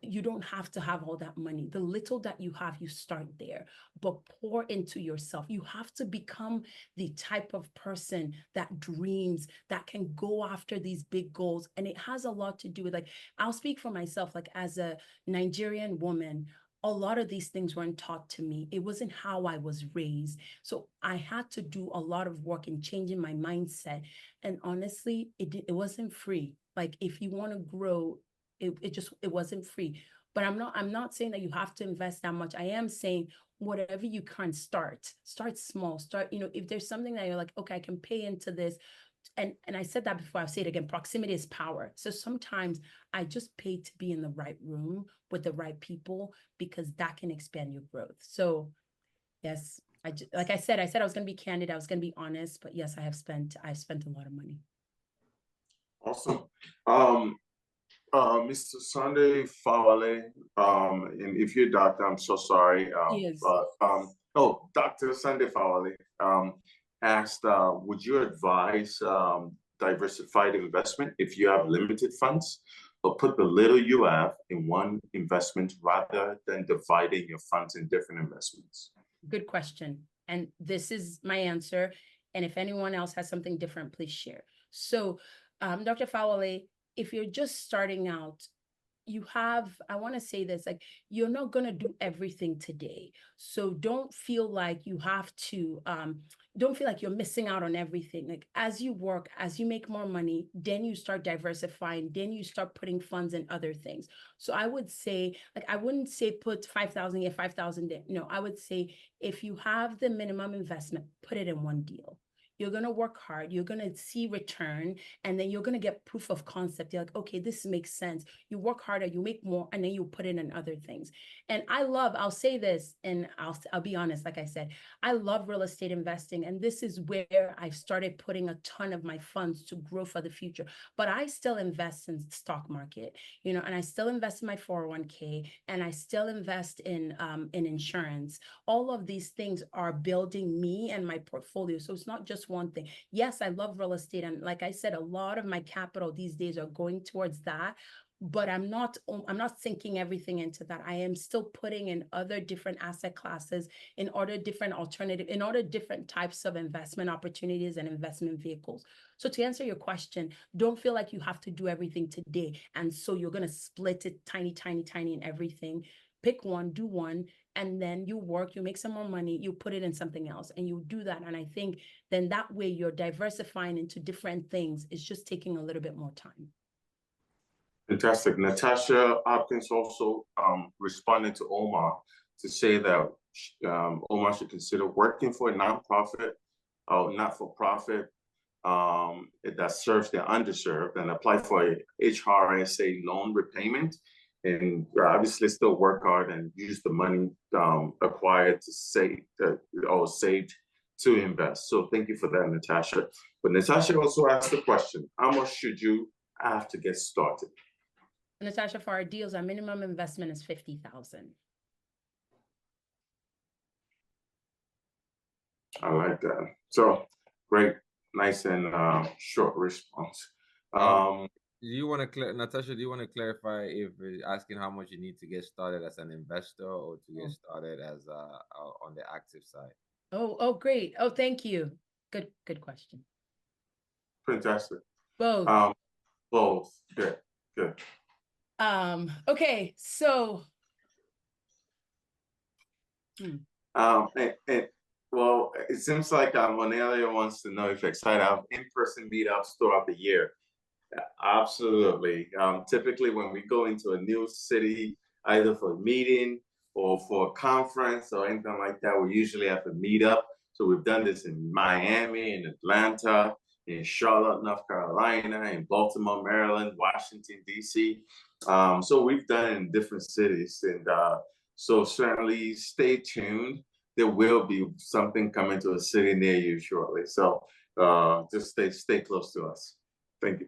you don't have to have all that money. The little that you have, you start there, but pour into yourself. You have to become the type of person that dreams, that can go after these big goals. And it has a lot to do with, like, I'll speak for myself, like, as a Nigerian woman, a lot of these things weren't taught to me. It wasn't how I was raised. So I had to do a lot of work in changing my mindset. And honestly, it wasn't free. Like, if you want to grow, it wasn't free. But I'm not saying that you have to invest that much. I am saying whatever you can, start small. Start, if there's something that you're like, okay, I can pay into this. And I said that before, I'll say it again, proximity is power. So sometimes I just pay to be in the right room with the right people, because that can expand your growth. So yes, like I said I was going to be candid, I was going to be honest, but yes, I've spent a lot of money. Awesome. Mr. Sunday Fawale, and if you're doctor, I'm so sorry. Yes. Dr. Sunday Fawale asked, would you advise diversified investment if you have limited funds, or put the little you have in one investment rather than dividing your funds in different investments? Good question. And this is my answer. And if anyone else has something different, please share. So, Dr. Fawale, if you're just starting out, I want to say this, like, you're not going to do everything today. So don't feel like you have to, don't feel like you're missing out on everything. Like, as you work, as you make more money, then you start diversifying, then you start putting funds in other things. So I would say, like, I wouldn't say put 5,000 here, 5,000 there. No, I would say if you have the minimum investment, put it in one deal. You're going to work hard, you're going to see return, and then you're going to get proof of concept. You're like, okay, this makes sense. You work harder, you make more, and then you put it in other things. And I'll say this, and I'll be honest, like I said, I love real estate investing. And this is where I've started putting a ton of my funds to grow for the future. But I still invest in stock market, and I still invest in my 401k, and I still invest in insurance. All of these things are building me and my portfolio. So it's not just one thing. Yes, I love real estate. And like I said, a lot of my capital these days are going towards that. but I'm not sinking everything into that. I am still putting in other different asset classes in order different types of investment opportunities and investment vehicles. So to answer your question, don't feel like you have to do everything today. And so you're going to split it tiny in everything. Pick one, do one, and then you work, you make some more money, you put it in something else, and you do that. And I think then that way you're diversifying into different things. It's just taking a little bit more time. Fantastic. Natasha Hopkins also responded to Omar to say that Omar should consider working for a nonprofit or not-for-profit that serves the underserved and apply for a HRSA loan repayment, and obviously still work hard and use the money acquired to save or saved to invest. So thank you for that, Natasha. But Natasha also asked the question, how much should you have to get started? Natasha, for our deals, our minimum investment is $50,000. I like that. So great, nice and short response. Do you want to Natasha, do you want to clarify if asking how much you need to get started as an investor or to get started as on the active side? Oh, great. Oh, thank you. Good question. Fantastic. Both. Both. Good. Okay, so well, it seems like Monelia wants to know if you're excited to have in-person meetups throughout the year. Absolutely. Typically, when we go into a new city, either for a meeting or for a conference or anything like that, we usually have a meetup. So we've done this in Miami, in Atlanta, in Charlotte, North Carolina, in Baltimore, Maryland, Washington, D.C. So we've done it in different cities. And so certainly stay tuned. There will be something coming to a city near you shortly. So just stay close to us. Thank you.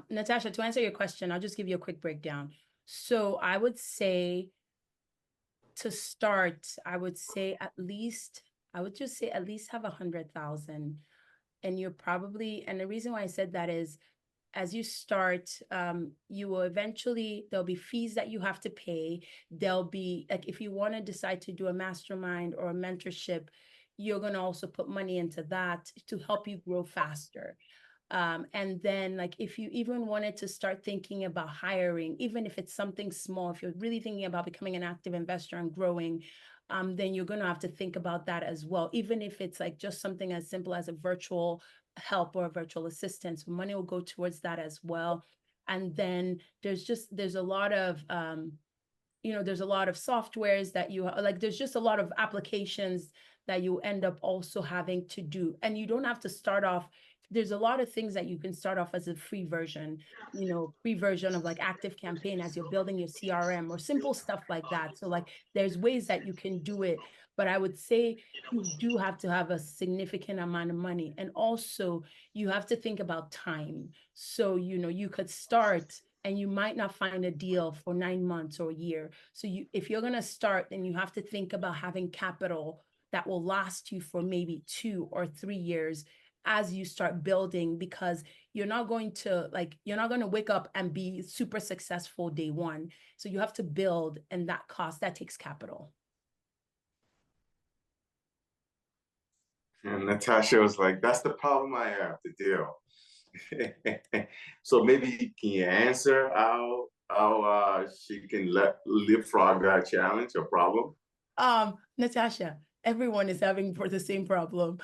Natasha, to answer your question, I'll just give you a quick breakdown. So I would say to start, I would just say at least have 100,000. And you're probably, and the reason why I said that is as you start, you will eventually, there'll be fees that you have to pay. There'll be, like, if you want to decide to do a mastermind or a mentorship, you're going to also put money into that to help you grow faster. And then, like, if you even wanted to start thinking about hiring, even if it's something small, if you're really thinking about becoming an active investor and growing, then you're going to have to think about that as well. Even if it's like just something as simple as a virtual help or a virtual assistant, so money will go towards that as well. And then there's a lot of, there's a lot of softwares that there's just a lot of applications that you end up also having to do. And you don't have to start off. There's a lot of things that you can start off as a free version of like Active Campaign as you're building your CRM or simple stuff like that. So like there's ways that you can do it, but I would say you do have to have a significant amount of money. And also you have to think about time. So, you could start and you might not find a deal for 9 months or a year. So if you're going to start, then you have to think about having capital that will last you for maybe 2 or 3 years as you start building, because you're not going to wake up and be super successful day one. So you have to build, and that takes capital. And Natasha was like, that's the problem I have to deal. So maybe can you answer how she can leapfrog that challenge or problem? Natasha, everyone is having the same problem.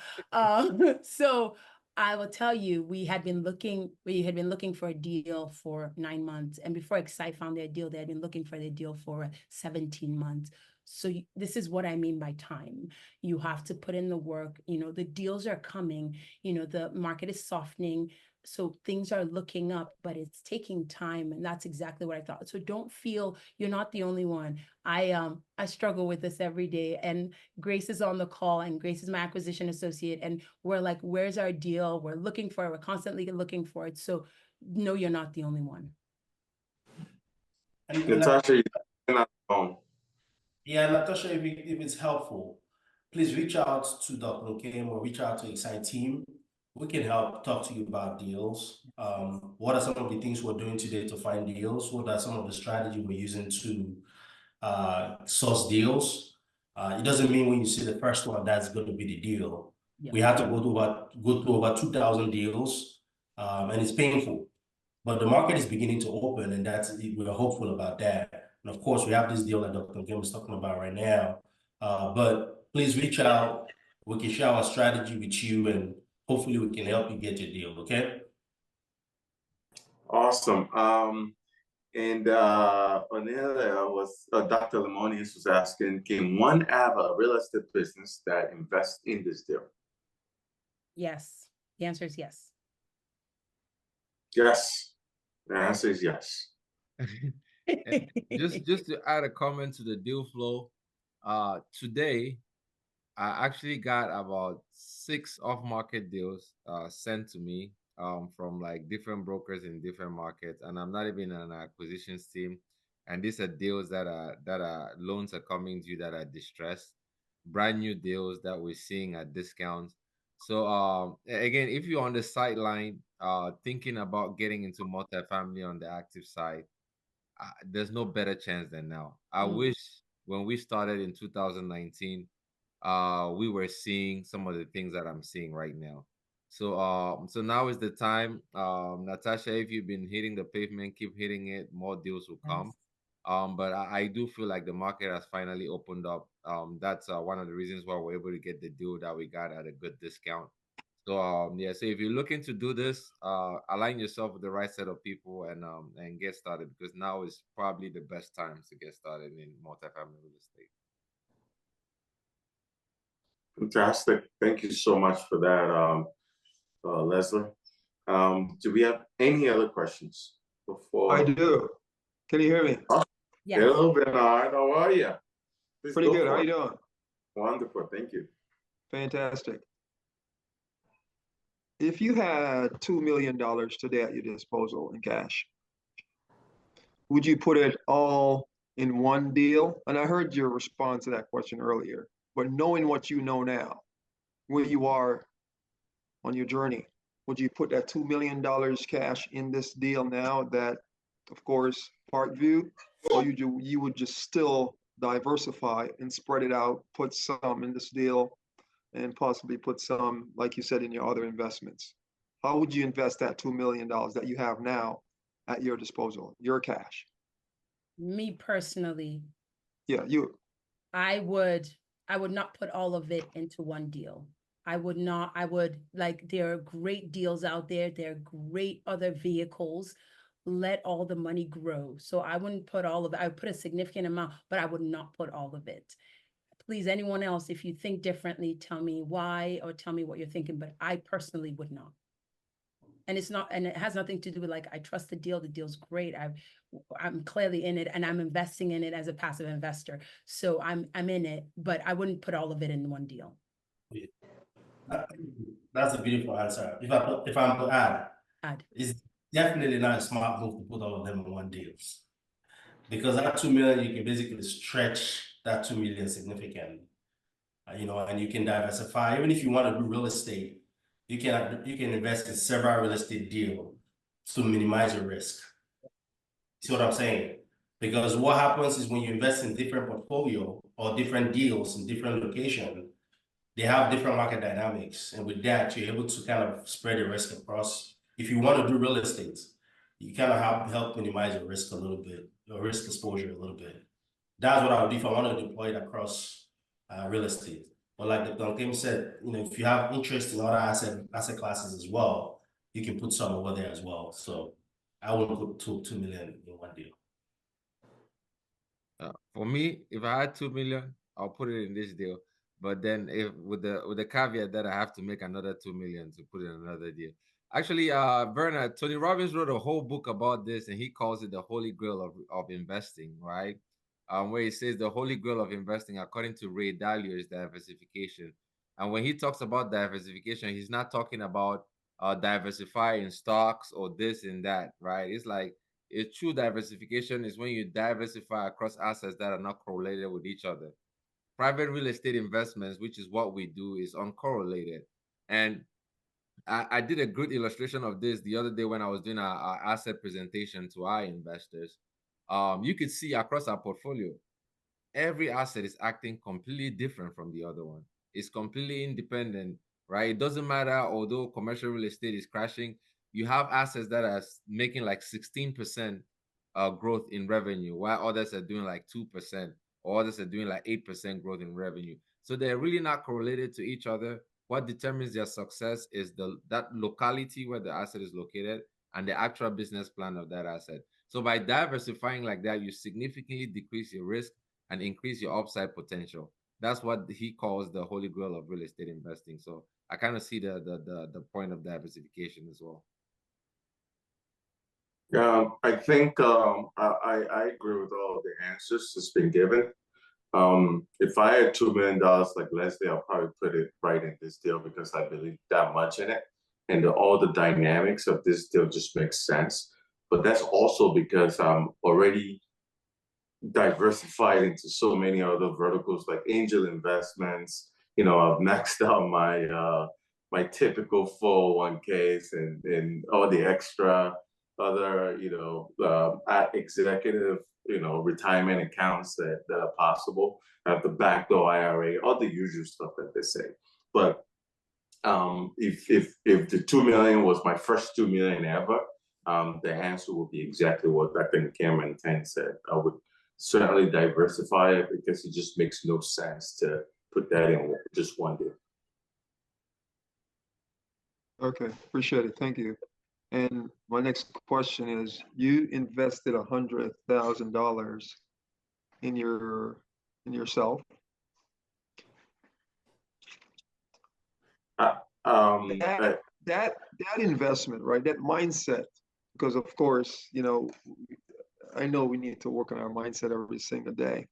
So I will tell you, we had been looking for a deal for 9 months. And before Excite found their deal, they had been looking for the deal for 17 months. So this is what I mean by time. You have to put in the work. The deals are coming. The market is softening. So things are looking up, but it's taking time. And that's exactly what I thought. So don't feel you're not the only one. I struggle with this every day, and Grace is on the call, and Grace is my acquisition associate. And we're like, where's our deal? We're looking for it. We're constantly looking for it. So no, you're not the only one. And Natasha, you're not alone. Yeah, Natasha, if it's helpful, please reach out to Dr. Nkem or reach out to Excite team. we can help talk to you about deals. What are some of the things we're doing today to find deals? What are some of the strategy we're using to source deals? It doesn't mean when you see the first one that's going to be the deal. Yeah. We have to go through over 2,000 deals, and it's painful. But the market is beginning to open, and we're hopeful about that. And of course, we have this deal that Dr. Nkem is talking about right now. But please reach out. We can share our strategy with you, and hopefully we can help you get your deal, okay? Awesome. And on the other was Dr. Lemonius was asking, can one have a real estate business that invests in this deal? Yes. The answer is yes. Yes. The answer is yes. And just to add a comment to the deal flow, today I actually got about 6 off-market deals sent to me from like different brokers in different markets, and I'm not even an acquisitions team. And these are deals that are loans are coming due that are distressed, brand new deals that we're seeing at discounts. So again, if you're on the sideline thinking about getting into multifamily on the active side, there's no better chance than now. I wish when we started in 2019, we were seeing some of the things that I'm seeing right now. So now is the time. Natasha, if you've been hitting the pavement, keep hitting it. More deals will come. But I do feel like the market has finally opened up. That's one of the reasons why we're able to get the deal that we got at a good discount. So yeah, so if you're looking to do this, align yourself with the right set of people and get started, because now is probably the best time to get started in multifamily real estate. Fantastic. Thank you so much for that, Leslie. Do we have any other questions before? I do. Can you hear me? Yes. Hello, Bernard. How are you? Please Pretty go good. for How it. you doing? Wonderful. Thank you. Fantastic. If you had $2 million today at your disposal in cash, would you put it all in one deal? And I heard your response to that question earlier, but knowing what you know now, where you are on your journey, would you put that $2 million cash in this deal now that, of course, Parkview, or you would just still diversify and spread it out, put some in this deal, and possibly put some, like you said, in your other investments? How would you invest that $2 million that you have now at your disposal, your cash? Me personally, Yeah, you. I would not put all of it into one deal. I would not. I would, like, there are great deals out there. There are great other vehicles. Let all the money grow. So I wouldn't put all of it. I would put a significant amount, but I would not put all of it. Please, anyone else, if you think differently, tell me why or tell me what you're thinking, but I personally would not. And it's not, and it has nothing to do with, like, I trust the deal. The deal's great. I'm clearly in it, and I'm investing in it as a passive investor. So I'm in it, but I wouldn't put all of it in one deal. That's a beautiful answer. If I'm to add, it's definitely not a smart move to put all of them in one deal, because that 2 million, you can basically stretch that 2 million significantly, and you can diversify. Even if you want to do real estate, you can invest in several real estate deals to minimize your risk. See what I'm saying? Because what happens is when you invest in different portfolio or different deals in different locations, they have different market dynamics. And with that, you're able to kind of spread the risk across. If you want to do real estate, you kind of help minimize your risk a little bit, your risk exposure a little bit. That's what I would do if I want to deploy it across real estate. But like the Nkem said, if you have interest in other asset classes as well, you can put some over there as well. So I wouldn't put 2 million in one deal. For me, if I had 2 million, I'll put it in this deal. But then, if with the caveat that I have to make another 2 million to put in another deal. Actually, Bernard, Tony Robbins wrote a whole book about this, and he calls it the Holy Grail of investing, right? Where he says the Holy Grail of investing, according to Ray Dalio, is diversification. And when he talks about diversification, he's not talking about diversifying stocks or this and that, right? It's like, a true diversification is when you diversify across assets that are not correlated with each other. Private real estate investments, which is what we do, is uncorrelated. And I did a good illustration of this the other day when I was doing our asset presentation to our investors. You could see across our portfolio, every asset is acting completely different from the other one. It's completely independent, right? It doesn't matter, although commercial real estate is crashing, you have assets that are making like 16% growth in revenue, while others are doing like 2%, or others are doing like 8% growth in revenue. So they're really not correlated to each other. What determines their success is that locality where the asset is located and the actual business plan of that asset. So by diversifying like that, you significantly decrease your risk and increase your upside potential. That's what he calls the holy grail of real estate investing. So I kind of see the point of diversification as well. I think I agree with all of the answers that's been given. If I had $2 million like Leslie, I'll probably put it right in this deal because I believe that much in it. And all the dynamics of this deal just makes sense. But that's also because I'm already diversified into so many other verticals like angel investments. I've maxed out my typical 401ks and all the extra other executive retirement accounts that are possible. I have the backdoor IRA, all the usual stuff that they say. But if the 2 million was my first 2 million ever, the answer would be exactly what I think Cameron 10 said. I would certainly diversify it because it just makes no sense to put that in just one deal. Okay, appreciate it. Thank you. And my next question is, you invested $100,000 in yourself. That investment, right? That mindset, because of course, I know we need to work on our mindset every single day.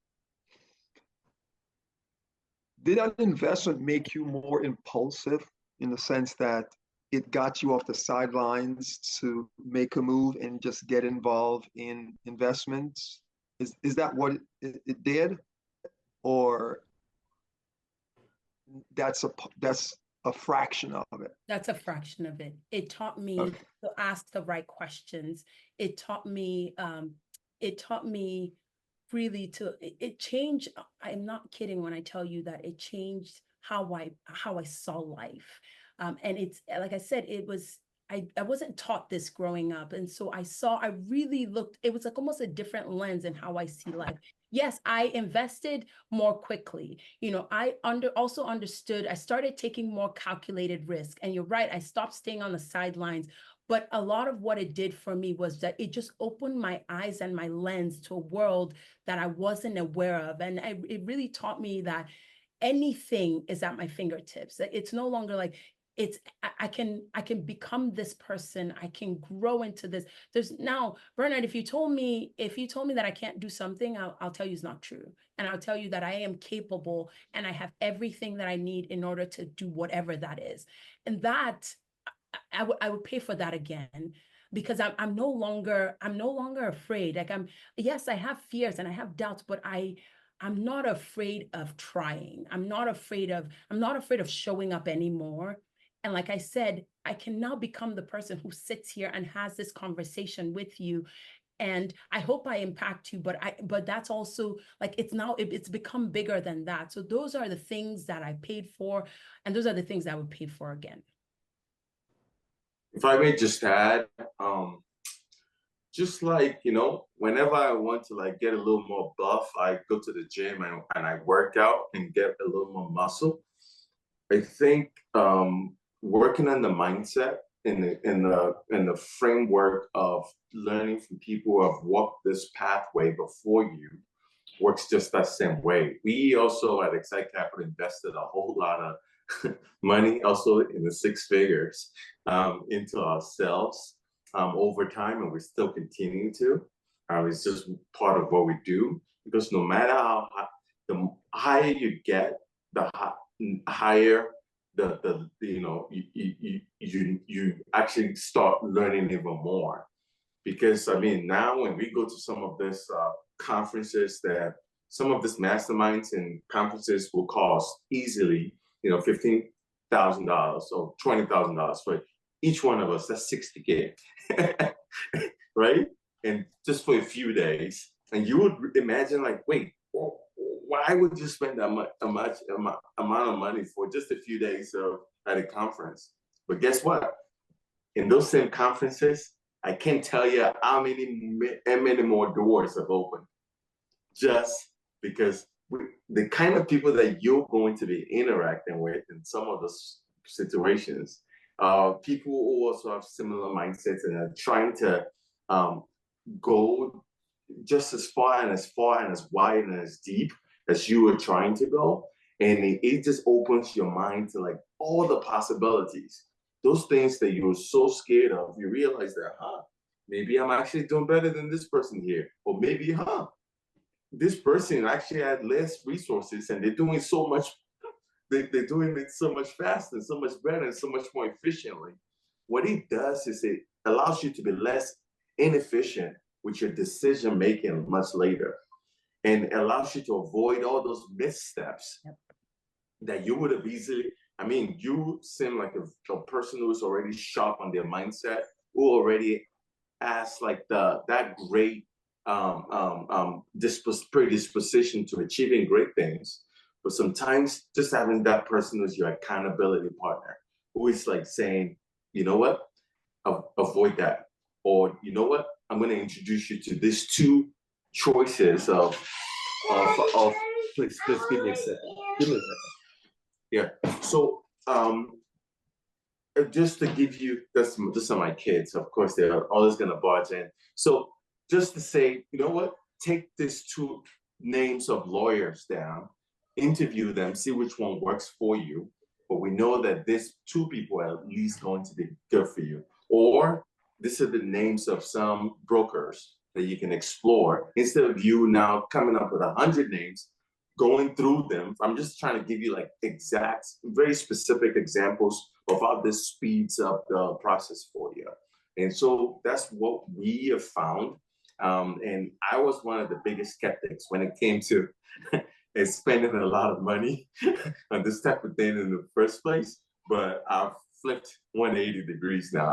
Did that investment make you more impulsive in the sense that it got you off the sidelines to make a move and just get involved in investments? Is that what it did? Or that's a fraction of it? That's a fraction of it. It taught me to ask the right questions. It taught me really it changed. I'm not kidding when I tell you that it changed how I saw life. And it's like I said, I wasn't taught this growing up. And so I really looked, it was like almost a different lens in how I see life. Yes, I invested more quickly. I also understood, I started taking more calculated risk. And you're right, I stopped staying on the sidelines. But a lot of what it did for me was that it just opened my eyes and my lens to a world that I wasn't aware of. And it really taught me that anything is at my fingertips. It's no longer like, I can become this person. I can grow into this. There's now, Bernard, if you told me that I can't do something, I'll tell you it's not true. And I'll tell you that I am capable and I have everything that I need in order to do whatever that is. And that I would pay for that again, because I'm no longer afraid. Like yes, I have fears and I have doubts, but I'm not afraid of trying. I'm not afraid of showing up anymore. And like I said, I can now become the person who sits here and has this conversation with you. And I hope I impact you, but that's also like, it's become bigger than that. So those are the things that I paid for, and those are the things I would pay for again. If I may just add, just like, whenever I want to like get a little more buff, I go to the gym and I work out and get a little more muscle. I think working on the mindset in the framework of learning from people who have walked this pathway before you works just that same way. We also at Excite Capital invested a whole lot of money, also in the six figures, into ourselves over time, and we're still continuing to. It's just part of what we do, because no matter how high, the higher you get, the higher you actually start learning even more. Because I mean, now when we go to some of this conferences, that some of these masterminds and conferences will cost easily, $15,000, or $20,000 for each one of us. That's $60K, right? And just for a few days, and you would imagine like, wait, why would you spend that much amount of money for just a few days at a conference? But guess what? In those same conferences, I can't tell you how many more doors have opened, just because the kind of people that you're going to be interacting with in some of those situations, people who also have similar mindsets and are trying to go just as far and as wide and as deep as you are trying to go. And it just opens your mind to like all the possibilities. Those things that you were so scared of, you realize that, maybe I'm actually doing better than this person here. Or maybe, this person actually had less resources and they're doing so much, they're doing it so much faster and so much better and so much more efficiently. What it does is it allows you to be less inefficient with your decision making much later, and allows you to avoid all those missteps that you would have easily. I mean, you seem like a person who's already sharp on their mindset, who already has like that great predisposition to achieving great things. But sometimes just having that person as your accountability partner, who is like saying, you know what, avoid that, or you know what, I'm going to introduce you to these two choices of please give me a second. Give me a second. Yeah. So just to give you, these are my kids. Of course, they're always going to barge in. So just to say, you know what? Take these two names of lawyers down, interview them, see which one works for you. But we know that these two people are at least going to be good for you. Or these are the names of some brokers that you can explore instead of you now coming up with 100 names, going through them. I'm just trying to give you like exact, very specific examples of how this speeds up the process for you. And so that's what we have found. And I was one of the biggest skeptics when it came to spending a lot of money on this type of thing in the first place. But I've flipped 180 degrees now.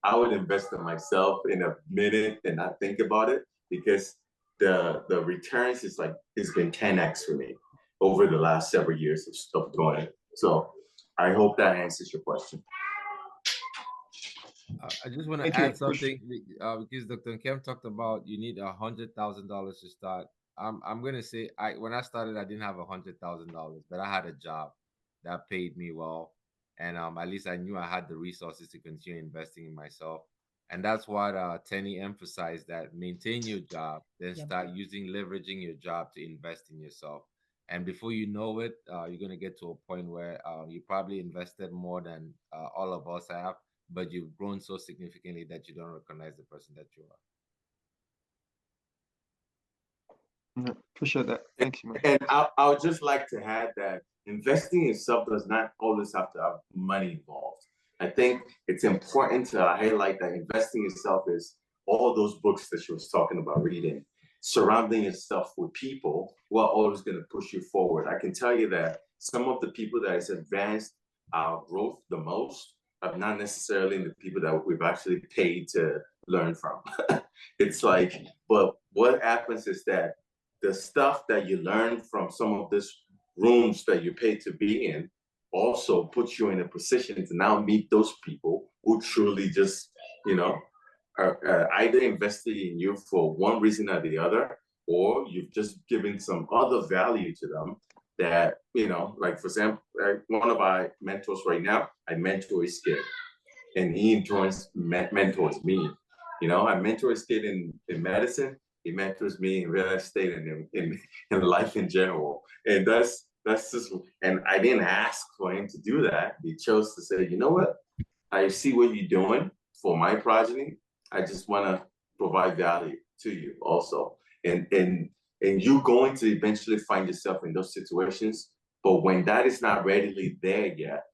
I would invest in myself in a minute and not think about it, because the returns is like, it's been 10x for me over the last several years of doing it. So I hope that answers your question. I just want to add something because Dr. Nkem talked about you need $100,000 to start. I'm gonna say when I started, I didn't have $100,000, but I had a job that paid me well, and at least I knew I had the resources to continue investing in myself. And that's what Tenny emphasized, that maintain your job, then start leveraging your job to invest in yourself. And before you know it, you're going to get to a point where you probably invested more than all of us have, but you've grown so significantly that you don't recognize the person that you are. Yeah, appreciate that. Thanks, man. And I would just like to add that investing in yourself does not always have to have money involved. I think it's important to highlight that investing in yourself is all those books that she was talking about reading, surrounding yourself with people who are always going to push you forward. I can tell you that some of the people that has advanced our growth the most are not necessarily the people that we've actually paid to learn from. It's like, but what happens is that the stuff that you learn from some of these rooms that you pay to be in also puts you in a position to now meet those people who truly just, are either invested in you for one reason or the other, or you've just given some other value to them that, like for example, one of my mentors right now, I mentor his kid, and he in turn mentors me. I mentor his kid in medicine. He mentors me in real estate and in life in general. And that's just, and I didn't ask for him to do that. He chose to say, you know what? I see what you're doing for my progeny. I just want to provide value to you also. And you're going to eventually find yourself in those situations. But when that is not readily there yet,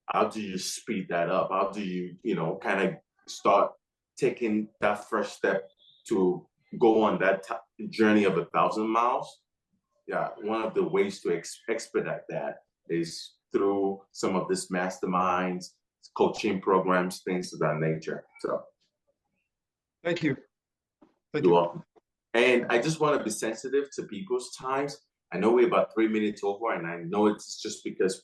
how do you speed that up? How do you, kind of start taking that first step to go on that journey of 1,000 miles? Yeah, one of the ways to expedite that is through some of this masterminds, coaching programs, things of that nature. So Thank you. Thank you're you. welcome. And I just want to be sensitive to people's times. I know we're about 3 minutes over, and I know it's just because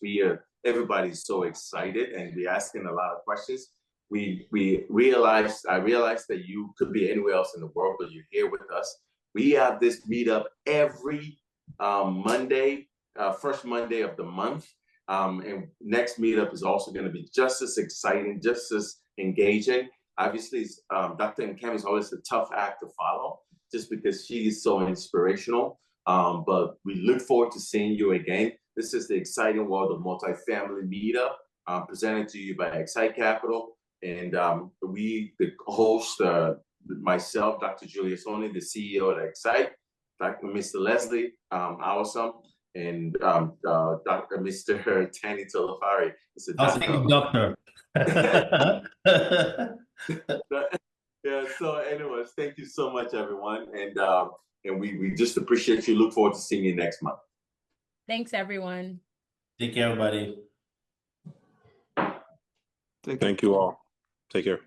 everybody's so excited and we're asking a lot of questions. I realized that you could be anywhere else in the world, but you're here with us. We have this meetup every Monday, first Monday of the month. And next meetup is also going to be just as exciting, just as engaging. Obviously, Dr. Nkem is always a tough act to follow, just because she is so inspirational. But we look forward to seeing you again. This is the exciting world of multifamily meetup, presented to you by Excite Capital. And we, the host, myself, Dr. Julius Only, the CEO at Excite, Dr. Mr. Leslie Awesome, and Dr. Mr. Tani Tolafari. I'll say doctor. Yeah, so anyways, thank you so much, everyone. And we just appreciate you. Look forward to seeing you next month. Thanks, everyone. Take care, everybody. Take care. Thank you all. Take care.